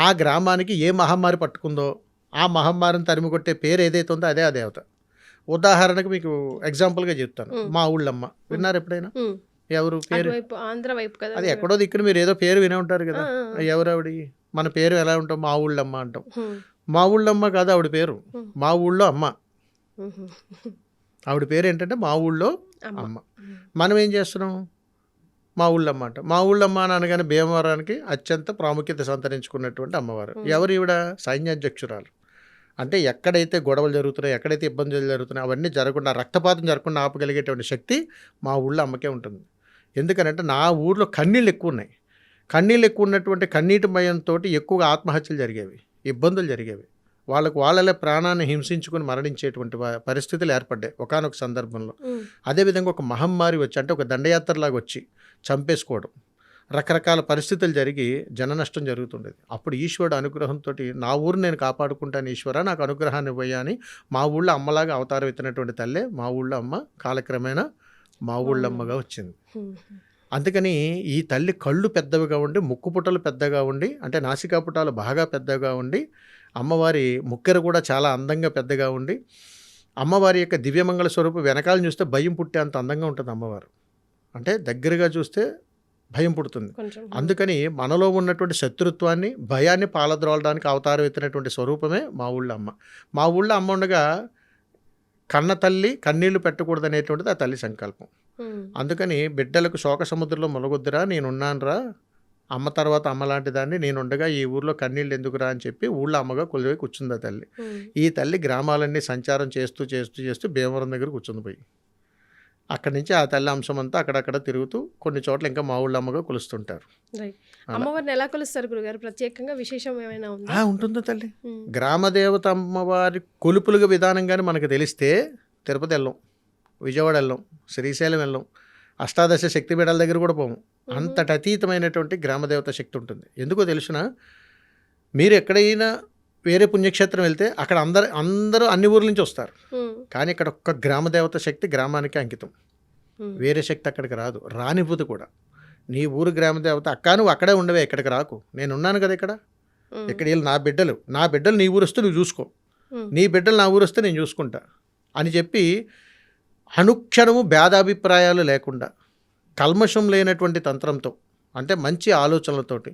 ఆ గ్రామానికి ఏ మహమ్మారి పట్టుకుందో ఆ మహమ్మారిని తరిమి కొట్టే పేరు ఏదైతే ఉందో అదే ఆ దేవత. ఉదాహరణకు మీకు ఎగ్జాంపుల్గా చెప్తాను. మా ఊళ్ళమ్మ విన్నారు ఎప్పుడైనా? ఎవరు పేరు? ఆంధ్ర వైపు కదా, అది ఎక్కడో ఇక్కడ మీరు ఏదో పేరు వినే ఉంటారు కదా. ఎవరు ఆవిడ? మన పేరు ఎలా ఉంటాం? మా ఊళ్ళమ్మ అంటాం. మా ఊళ్ళమ్మ కాదు ఆవిడ పేరు, మా ఊళ్ళో అమ్మ. ఆవిడ పేరు ఏంటంటే మా ఊళ్ళో అమ్మ. మనం ఏం చేస్తున్నాం? మా ఊళ్ళమ్మ అంట. మా ఊళ్ళమ్మ అని అనగానే భీమవరానికి అత్యంత ప్రాముఖ్యత సంతరించుకున్నటువంటి అమ్మవారు. ఎవరు ఈవిడ? సైన్యాధ్యక్షురాలు. అంటే ఎక్కడైతే గొడవలు జరుగుతున్నాయి, ఎక్కడైతే ఇబ్బందులు జరుగుతున్నాయి అవన్నీ జరగకుండా, రక్తపాతం జరగకుండా ఆపగలిగేటువంటి శక్తి మా ఊళ్ళో అమ్మకే ఉంటుంది. ఎందుకనంటే నా ఊర్లో కన్నీళ్ళు ఎక్కువ ఉన్నాయి. కన్నీళ్ళు ఎక్కువ ఉన్నటువంటి కన్నీటి భయంతో ఎక్కువగా ఆత్మహత్యలు జరిగేవి, ఇబ్బందులు జరిగేవి. వాళ్ళలే ప్రాణాన్ని హింసించుకుని మరణించేటువంటి పరిస్థితులు ఏర్పడ్డాయి ఒకానొక సందర్భంలో. అదేవిధంగా ఒక మహమ్మారి వచ్చి, అంటే ఒక దండయాత్రలాగా వచ్చి చంపేసుకోవడం, రకరకాల పరిస్థితులు జరిగి జన నష్టం జరుగుతుండేది. అప్పుడు ఈశ్వరుడు అనుగ్రహంతో నా ఊరు నేను కాపాడుకుంటాను ఈశ్వర, నాకు అనుగ్రహాన్ని ఇవ్వయ్యా అని మా ఊళ్ళో అమ్మలాగా అవతారం ఎత్తినటువంటి తల్లే మా ఊళ్ళో అమ్మ కాలక్రమేణా మా ఊళ్ళమ్మగా వచ్చింది. అందుకని ఈ తల్లి కళ్ళు పెద్దవిగా ఉండి, ముక్కు పుటలు పెద్దగా ఉండి, అంటే నాసికా పుటాలు బాగా పెద్దగా ఉండి, అమ్మవారి ముక్కెర కూడా చాలా అందంగా పెద్దగా ఉండి, అమ్మవారి యొక్క దివ్యమంగళ స్వరూపం వెనకాలను చూస్తే భయం పుట్టే అంత అందంగా ఉంటుంది అమ్మవారు. అంటే దగ్గరగా చూస్తే భయం పుడుతుంది. అందుకని మనలో ఉన్నటువంటి శత్రుత్వాన్ని, భయాన్ని పాలద్రోలడానికి అవతారం ఎత్తినటువంటి స్వరూపమే మా ఊళ్ళో అమ్మ. మా ఊళ్ళో అమ్మ ఉండగా కన్న తల్లి కన్నీళ్లు పెట్టకూడదు అనేటువంటిది ఆ తల్లి సంకల్పం. అందుకని బిడ్డలకు శోక సముద్రంలో మొలగొద్దురా, నేనున్నానురా, అమ్మ తర్వాత అమ్మ లాంటి దాన్ని నేనుండగా ఈ ఊర్లో కన్నీళ్ళు ఎందుకురా అని చెప్పి ఊళ్ళో అమ్మగా కొలువై కూర్చుంది ఆ తల్లి. ఈ తల్లి గ్రామాలన్నీ సంచారం చేస్తూ చేస్తూ చేస్తూ భీమవరం దగ్గర కూర్చుందిపోయి, అక్కడి నుంచి ఆ తల్లి అంశం అంతా అక్కడక్కడ తిరుగుతూ కొన్ని చోట్ల ఇంకా మా ఊళ్ళో అమ్మగా కొలుస్తుంటారు. అమ్మవారిని ఎలా కొలుస్తారు గురుగారు? ప్రత్యేకంగా విశేషం ఏమైనా ఉందా? ఉంటుందో తల్లి. గ్రామదేవత అమ్మవారి కొలుపులుగా విధానంగానే మనకు తెలిస్తే తిరుపతి వెళ్ళాం, విజయవాడ వెళ్ళాం, శ్రీశైలం వెళ్ళాం, అష్టాదశ శక్తిపీఠాల దగ్గర కూడా పోము. అంతటి అతీతమైనటువంటి గ్రామదేవత శక్తి ఉంటుంది. ఎందుకో తెలుసునా? మీరు ఎక్కడైనా వేరే పుణ్యక్షేత్రం వెళ్తే అక్కడ అందరూ అన్ని ఊర్ల నుంచి వస్తారు, కానీ ఇక్కడ ఒక్క గ్రామదేవత శక్తి గ్రామానికి అంకితం. వేరే శక్తి అక్కడికి రాదు, రానివ్వదు కూడా. నీ ఊరు గ్రామదేవత అక్క నువ్వు అక్కడే ఉండవే, ఇక్కడికి రాకు, నేను ఉన్నాను కదా ఇక్కడ వీళ్ళు నా బిడ్డలు నీ ఊరు వస్తే నువ్వు చూసుకో, నీ బిడ్డలు నా ఊరు వస్తే నేను చూసుకుంటా అని చెప్పి అనుక్షణము భేదాభిప్రాయాలు లేకుండా కల్మషం లేనటువంటి తంత్రంతో, అంటే మంచి ఆలోచనలతోటి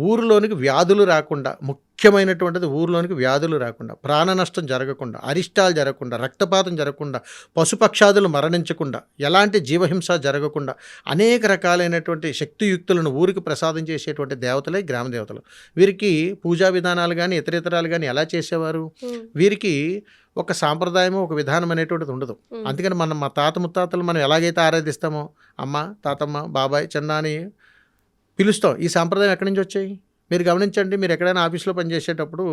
ఊరిలోనికి వ్యాధులు రాకుండా, ముఖ్యమైనటువంటిది ఊరిలోనికి వ్యాధులు రాకుండా, ప్రాణ నష్టం జరగకుండా, అరిష్టాలు జరగకుండా, రక్తపాతం జరగకుండా, పశుపక్షాదులు మరణించకుండా, ఎలాంటి జీవహింస జరగకుండా అనేక రకాలైనటువంటి శక్తియుక్తులను ఊరికి ప్రసాదం చేసేటువంటి దేవతలే గ్రామ దేవతలు. వీరికి పూజా విధానాలు కానీ ఇతరితరాలు కానీ ఎలా చేసేవారు? వీరికి ఒక సాంప్రదాయము, ఒక విధానం అనేటువంటిది ఉండదు. అందుకని మా తాత ముత్తాతలు మనం ఎలాగైతే ఆరాధిస్తామో అమ్మ, తాతమ్మ, బాబాయ్, చిన్న అని పిలుస్తాం. ఈ సాంప్రదాయం ఎక్కడి నుంచి వచ్చాయి మీరు గమనించండి. మీరు ఎక్కడైనా ఆఫీస్లో పనిచేసేటప్పుడు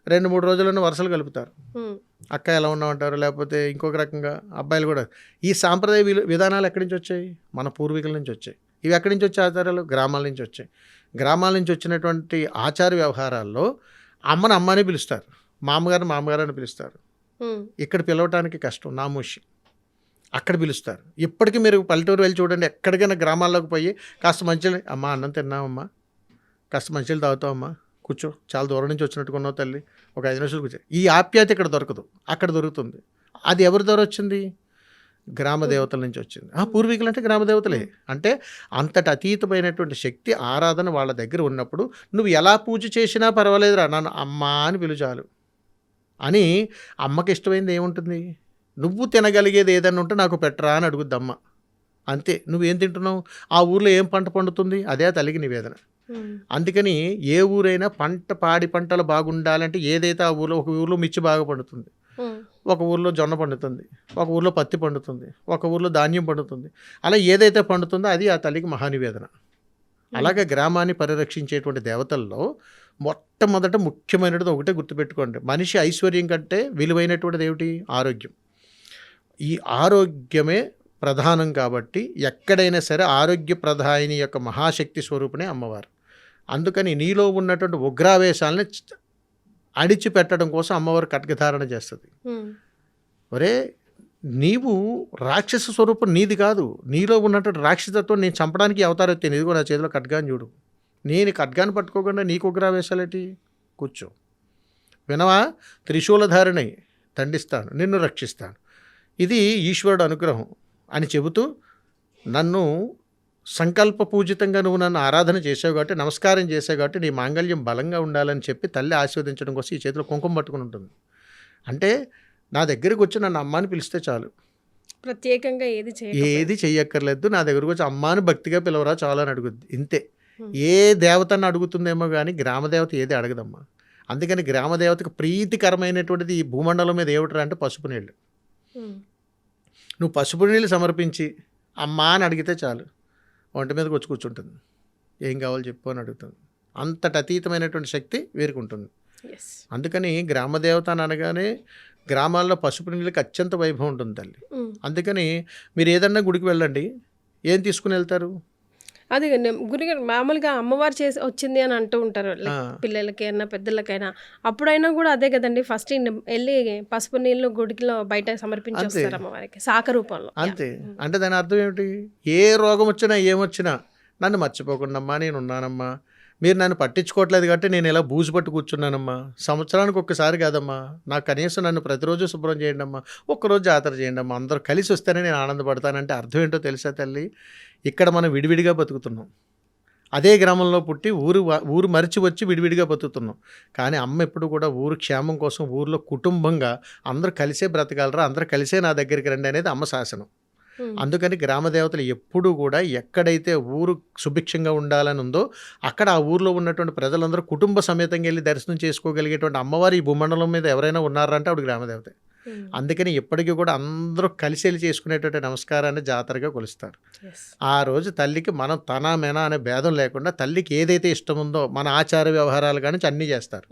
2-3 రోజులను వరుసలు కలుపుతారు. అక్క ఎలా ఉన్నామంటారు, లేకపోతే ఇంకొక రకంగా అబ్బాయిలు కూడా. ఈ సాంప్రదాయ విధానాలు ఎక్కడి నుంచి వచ్చాయి? మన పూర్వీకుల నుంచి వచ్చాయి. ఇవి ఎక్కడి నుంచి వచ్చే ఆచారాలు? గ్రామాల నుంచి వచ్చాయి. గ్రామాల నుంచి వచ్చినటువంటి ఆచార వ్యవహారాల్లో అమ్మని అమ్మని పిలుస్తారు, మామగారిని మామగారు అని పిలుస్తారు. ఇక్కడ పిలవటానికి కష్టం, నామూషి. అక్కడ పిలుస్తారు. ఇప్పటికీ మీరు పల్లెటూరు వెళ్ళి చూడండి, ఎక్కడికైనా గ్రామాల్లోకి పోయి కాస్త మంచిలు, అమ్మ అన్నం తిన్నామమ్మా, కాస్త మంచిలు తాగుతావమ్మా, కూర్చో, చాలా దూరం నుంచి వచ్చినట్టుకున్నావు తల్లి, ఒక 5 నిమిషాలు కూర్చో. ఈ ఆప్యాయత ఇక్కడ దొరకదు, అక్కడ దొరుకుతుంది. అది ఎవరి ద్వారా వచ్చింది? గ్రామ దేవతల నుంచి వచ్చింది. పూర్వీకులు అంటే గ్రామ దేవతలే. అంటే అంతటి అతీతమైనటువంటి శక్తి ఆరాధన వాళ్ళ దగ్గర ఉన్నప్పుడు నువ్వు ఎలా పూజ చేసినా పర్వాలేదురా, నన్ను అమ్మా అని పిలుచాలు అని. అమ్మకి ఇష్టమైంది ఏముంటుంది? నువ్వు తినగలిగేది ఏదన్నా ఉంటే నాకు పెట్టరా అని అడుగుద్ది అమ్మ. అంతే. నువ్వేం తింటున్నావు? ఆ ఊర్లో ఏం పంట పండుతుంది? అదే ఆ తల్లికి నివేదన. అందుకని ఏ ఊరైనా పాడి పంటలు బాగుండాలంటే ఏదైతే ఆ ఊర్లో, ఒక ఊర్లో మిర్చి బాగా పండుతుంది, ఒక ఊర్లో జొన్న పండుతుంది, ఒక ఊర్లో పత్తి పండుతుంది, ఒక ఊర్లో ధాన్యం పండుతుంది. అలా ఏదైతే పండుతుందో అది ఆ తల్లికి మహానివేదన. అలాగే గ్రామాన్ని పరిరక్షించేటువంటి దేవతల్లో మొట్టమొదట ముఖ్యమైనది ఒకటే గుర్తుపెట్టుకోండి. మనిషి ఐశ్వర్యం కంటే విలువైనటువంటిది ఏమిటి? ఆరోగ్యం. ఈ ఆరోగ్యమే ప్రధానం. కాబట్టి ఎక్కడైనా సరే ఆరోగ్య ప్రధాయిని యొక్క మహాశక్తి స్వరూపమే అమ్మవారు. అందుకని నీలో ఉన్నటువంటి ఉగ్రావేశాలని అడిచిపెట్టడం కోసం అమ్మవారు ఖడ్గధారణ చేస్తుంది. ఒరే, నీవు రాక్షస స్వరూపం నీది కాదు, నీలో ఉన్నటువంటి రాక్షసత్వం నేను చంపడానికి అవతారెత్తాను, ఇదిగో నా చేతిలో ఖడ్గాన్ని చూడు. నేను ఖడ్గాన్ని పట్టుకోకుండా నీకు ఉగ్రావేశాలేటి? కూర్చో, వినవా? త్రిశూలధారిణై దండిస్తాను, నిన్ను రక్షిస్తాను, ఇది ఈశ్వరుడు అనుగ్రహం అని చెబుతూ, నన్ను సంకల్పపూజితంగా నువ్వు నన్ను ఆరాధన చేసావు కాబట్టి, నమస్కారం చేసావు కాబట్టి నీ మాంగళ్యం బలంగా ఉండాలని చెప్పి తల్లి ఆశీర్వదించడం కోసం ఈ చేతిలో కుంకుమ పట్టుకుని ఉంటుంది. అంటే నా దగ్గరికి వచ్చి నన్ను అమ్మాని పిలిస్తే చాలు, ప్రత్యేకంగా ఏది చెయ్యక్కర్లేదు. నా దగ్గరకు వచ్చి అమ్మాని భక్తిగా పిలవరా చాలు అని అడుగుద్ది. ఇంతే. ఏ దేవతను అడుగుతుందేమో కానీ గ్రామదేవత ఏది అడగదమ్మా. అందుకని గ్రామదేవతకు ప్రీతికరమైనటువంటిది ఈ భూమండలం మీద ఏమిట్రా అంటే పసుపు నీళ్ళు. నువ్వు పసుపు నీళ్ళు సమర్పించి అమ్మా అని అడిగితే చాలు, ఒంటి మీదకి వచ్చి కూర్చుంటుంది. ఏం కావాలో చెప్పు అని అడుగుతుంది. అంతటి అతీతమైనటువంటి శక్తి వీరికి ఉంటుంది. అందుకని గ్రామదేవత అని అనగానే గ్రామాల్లో పసుపు నీళ్ళకి అత్యంత వైభవం ఉంటుంది తల్లి. అందుకని మీరు ఏదన్నా గుడికి వెళ్ళండి, ఏం తీసుకుని వెళ్తారు? అది గురిగారు మామూలుగా అమ్మవారు చేసి వచ్చింది అని అంటూ ఉంటారు, పిల్లలకైనా పెద్దలకైనా. అప్పుడైనా కూడా అదే కదండి, ఫస్ట్ వెళ్ళి పసుపు నీళ్ళు గుడికిలో బయట సమర్పించి వస్తారు అమ్మవారికి శాఖ రూపంలో. అంతే. అంటే దాని అర్థం ఏమిటి? ఏ రోగం వచ్చినా ఏమొచ్చినా నన్ను మర్చిపోకుండా అమ్మా, నేను ఉన్నానమ్మా, మీరు నన్ను పట్టించుకోవట్లేదు కాబట్టి నేను ఇలా బూజు పట్టు కూర్చున్నానమ్మా, సంవత్సరానికి ఒక్కసారి కాదమ్మా, నాకు కనీసం నన్ను ప్రతిరోజు శుభ్రం చేయండి అమ్మా, ఒక్కరోజు జాతర చేయండి అమ్మా, అందరూ కలిసి వస్తేనే నేను ఆనందపడతానంటే అర్థం ఏంటో తెలుసా తల్లి? ఇక్కడ మనం విడివిడిగా బతుకుతున్నాం. అదే గ్రామంలో పుట్టి ఊరు మరిచి వచ్చి విడివిడిగా బతుకుతున్నాం. కానీ అమ్మ ఎప్పుడు కూడా ఊరు క్షేమం కోసం ఊరిలో కుటుంబంగా అందరూ కలిసే బ్రతకాలరా, అందరూ కలిసే నా దగ్గరికి రండి అనేది అమ్మ శాసనం. అందుకని గ్రామదేవతలు ఎప్పుడూ కూడా ఎక్కడైతే ఊరు సుభిక్షంగా ఉండాలని ఉందో అక్కడ ఆ ఊరిలో ఉన్నటువంటి ప్రజలందరూ కుటుంబ సమేతంగా వెళ్ళి దర్శనం చేసుకోగలిగేటువంటి అమ్మవారు ఈ భూమండలం మీద ఎవరైనా ఉన్నారంటే ఆవిడ గ్రామదేవతే. అందుకని ఎప్పటికీ కూడా అందరూ కలిసి వెళ్ళి చేసుకునేటువంటి నమస్కారాన్ని జాతరగా కొలుస్తారు. ఆ రోజు తల్లికి మనం తన మెన అనే భేదం లేకుండా తల్లికి ఏదైతే ఇష్టం ఉందో మన ఆచార వ్యవహారాలు కానీ అన్నీ చేస్తారు.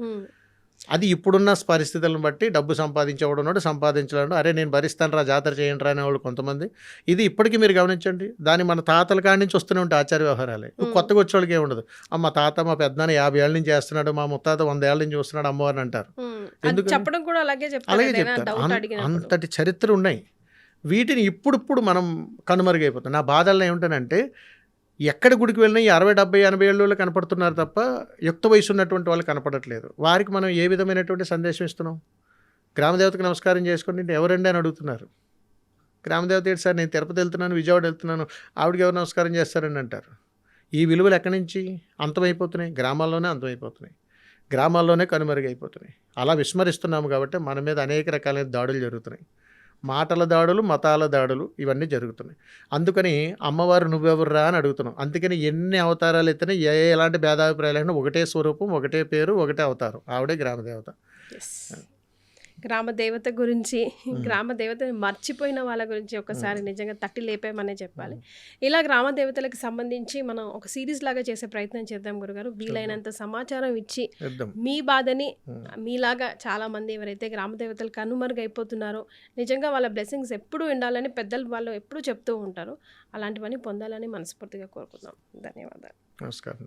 అది ఇప్పుడున్న పరిస్థితులను బట్టి డబ్బు సంపాదించేవాడు సంపాదించలేడు, అరే నేను భరిస్తాను రా జాతర చేయండి రా అనేవాళ్ళు కొంతమంది. ఇది ఇప్పటికీ మీరు గమనించండి, దాని మన తాతల కాడి నుంచి వస్తూనే ఉంటాయి ఆచార వ్యవహారాలే. కొత్తగా వచ్చేవాళ్ళకి ఏముండదు. మా తాత మా పెద్దనాన్న 50 ఏళ్ళ నుంచి చేస్తున్నాడు, మా ముత్తాత 100 ఏళ్ళ నుంచి చూస్తున్నాడు అమ్మవారిని అంటారు. ఎందుకు చెప్పడం కూడా అలాగే చెప్తారు. అంతటి చరిత్ర ఉన్నాయి. వీటిని ఇప్పుడు మనం కనుమరుగైపోతాం. నా బాధల్లో ఏమిటనంటే ఎక్కడ గుడికి వెళ్ళినా ఈ 60, 70, 80 ఏళ్ళు కనపడుతున్నారు తప్ప యుక్త వయసు ఉన్నటువంటి వాళ్ళు కనపడట్లేదు. వారికి మనం ఏ విధమైనటువంటి సందేశం ఇస్తున్నాం? గ్రామదేవతకి నమస్కారం చేసుకోండి ఎవరండి అని అడుగుతున్నారు. గ్రామదేవత ఏంటి సార్, నేను తిరుపతి వెళ్తున్నాను, విజయవాడ వెళ్తున్నాను, ఆవిడకి ఎవరు నమస్కారం చేస్తారని అంటారు. ఈ విలువలు ఎక్కడి నుంచి అంతమైపోతున్నాయి? గ్రామాల్లోనే అంతమైపోతున్నాయి, గ్రామాల్లోనే కనుమరుగైపోతున్నాయి. అలా విస్మరిస్తున్నాము కాబట్టి మన మీద అనేక రకాలైన దాడులు జరుగుతున్నాయి. మాటల దాడులు, మతాల దాడులు ఇవన్నీ జరుగుతున్నాయి. అందుకని అమ్మవారు నువ్వెవర్రా అని అడుగుతున్నాం. అందుకని ఎన్ని అవతారాలు ఎత్తినా ఎలాంటి భేదాభిప్రాయాలు లేకుండా ఒకటే స్వరూపం, ఒకటే పేరు, ఒకటే అవతారం, ఆవిడే గ్రామదేవత. గ్రామ దేవత గురించి, గ్రామ దేవతని మర్చిపోయిన వాళ్ళ గురించి ఒకసారి నిజంగా తట్టి లేపామనే చెప్పాలి. ఇలా గ్రామ దేవతలకు సంబంధించి మనం ఒక సిరీస్ లాగా చేసే ప్రయత్నం చేద్దాం గురుగారు. వీలైనంత సమాచారం ఇచ్చి మీ బాధని మీలాగా చాలామంది ఎవరైతే గ్రామ దేవతలు కనుమరుగైపోతున్నారో నిజంగా వాళ్ళ బ్లెస్సింగ్స్ ఎప్పుడూ ఉండాలని పెద్దలు వాళ్ళు ఎప్పుడూ చెప్తూ ఉంటారు. అలాంటివన్నీ పొందాలని మనస్ఫూర్తిగా కోరుకుందాం. ధన్యవాదాలు. నమస్కారం.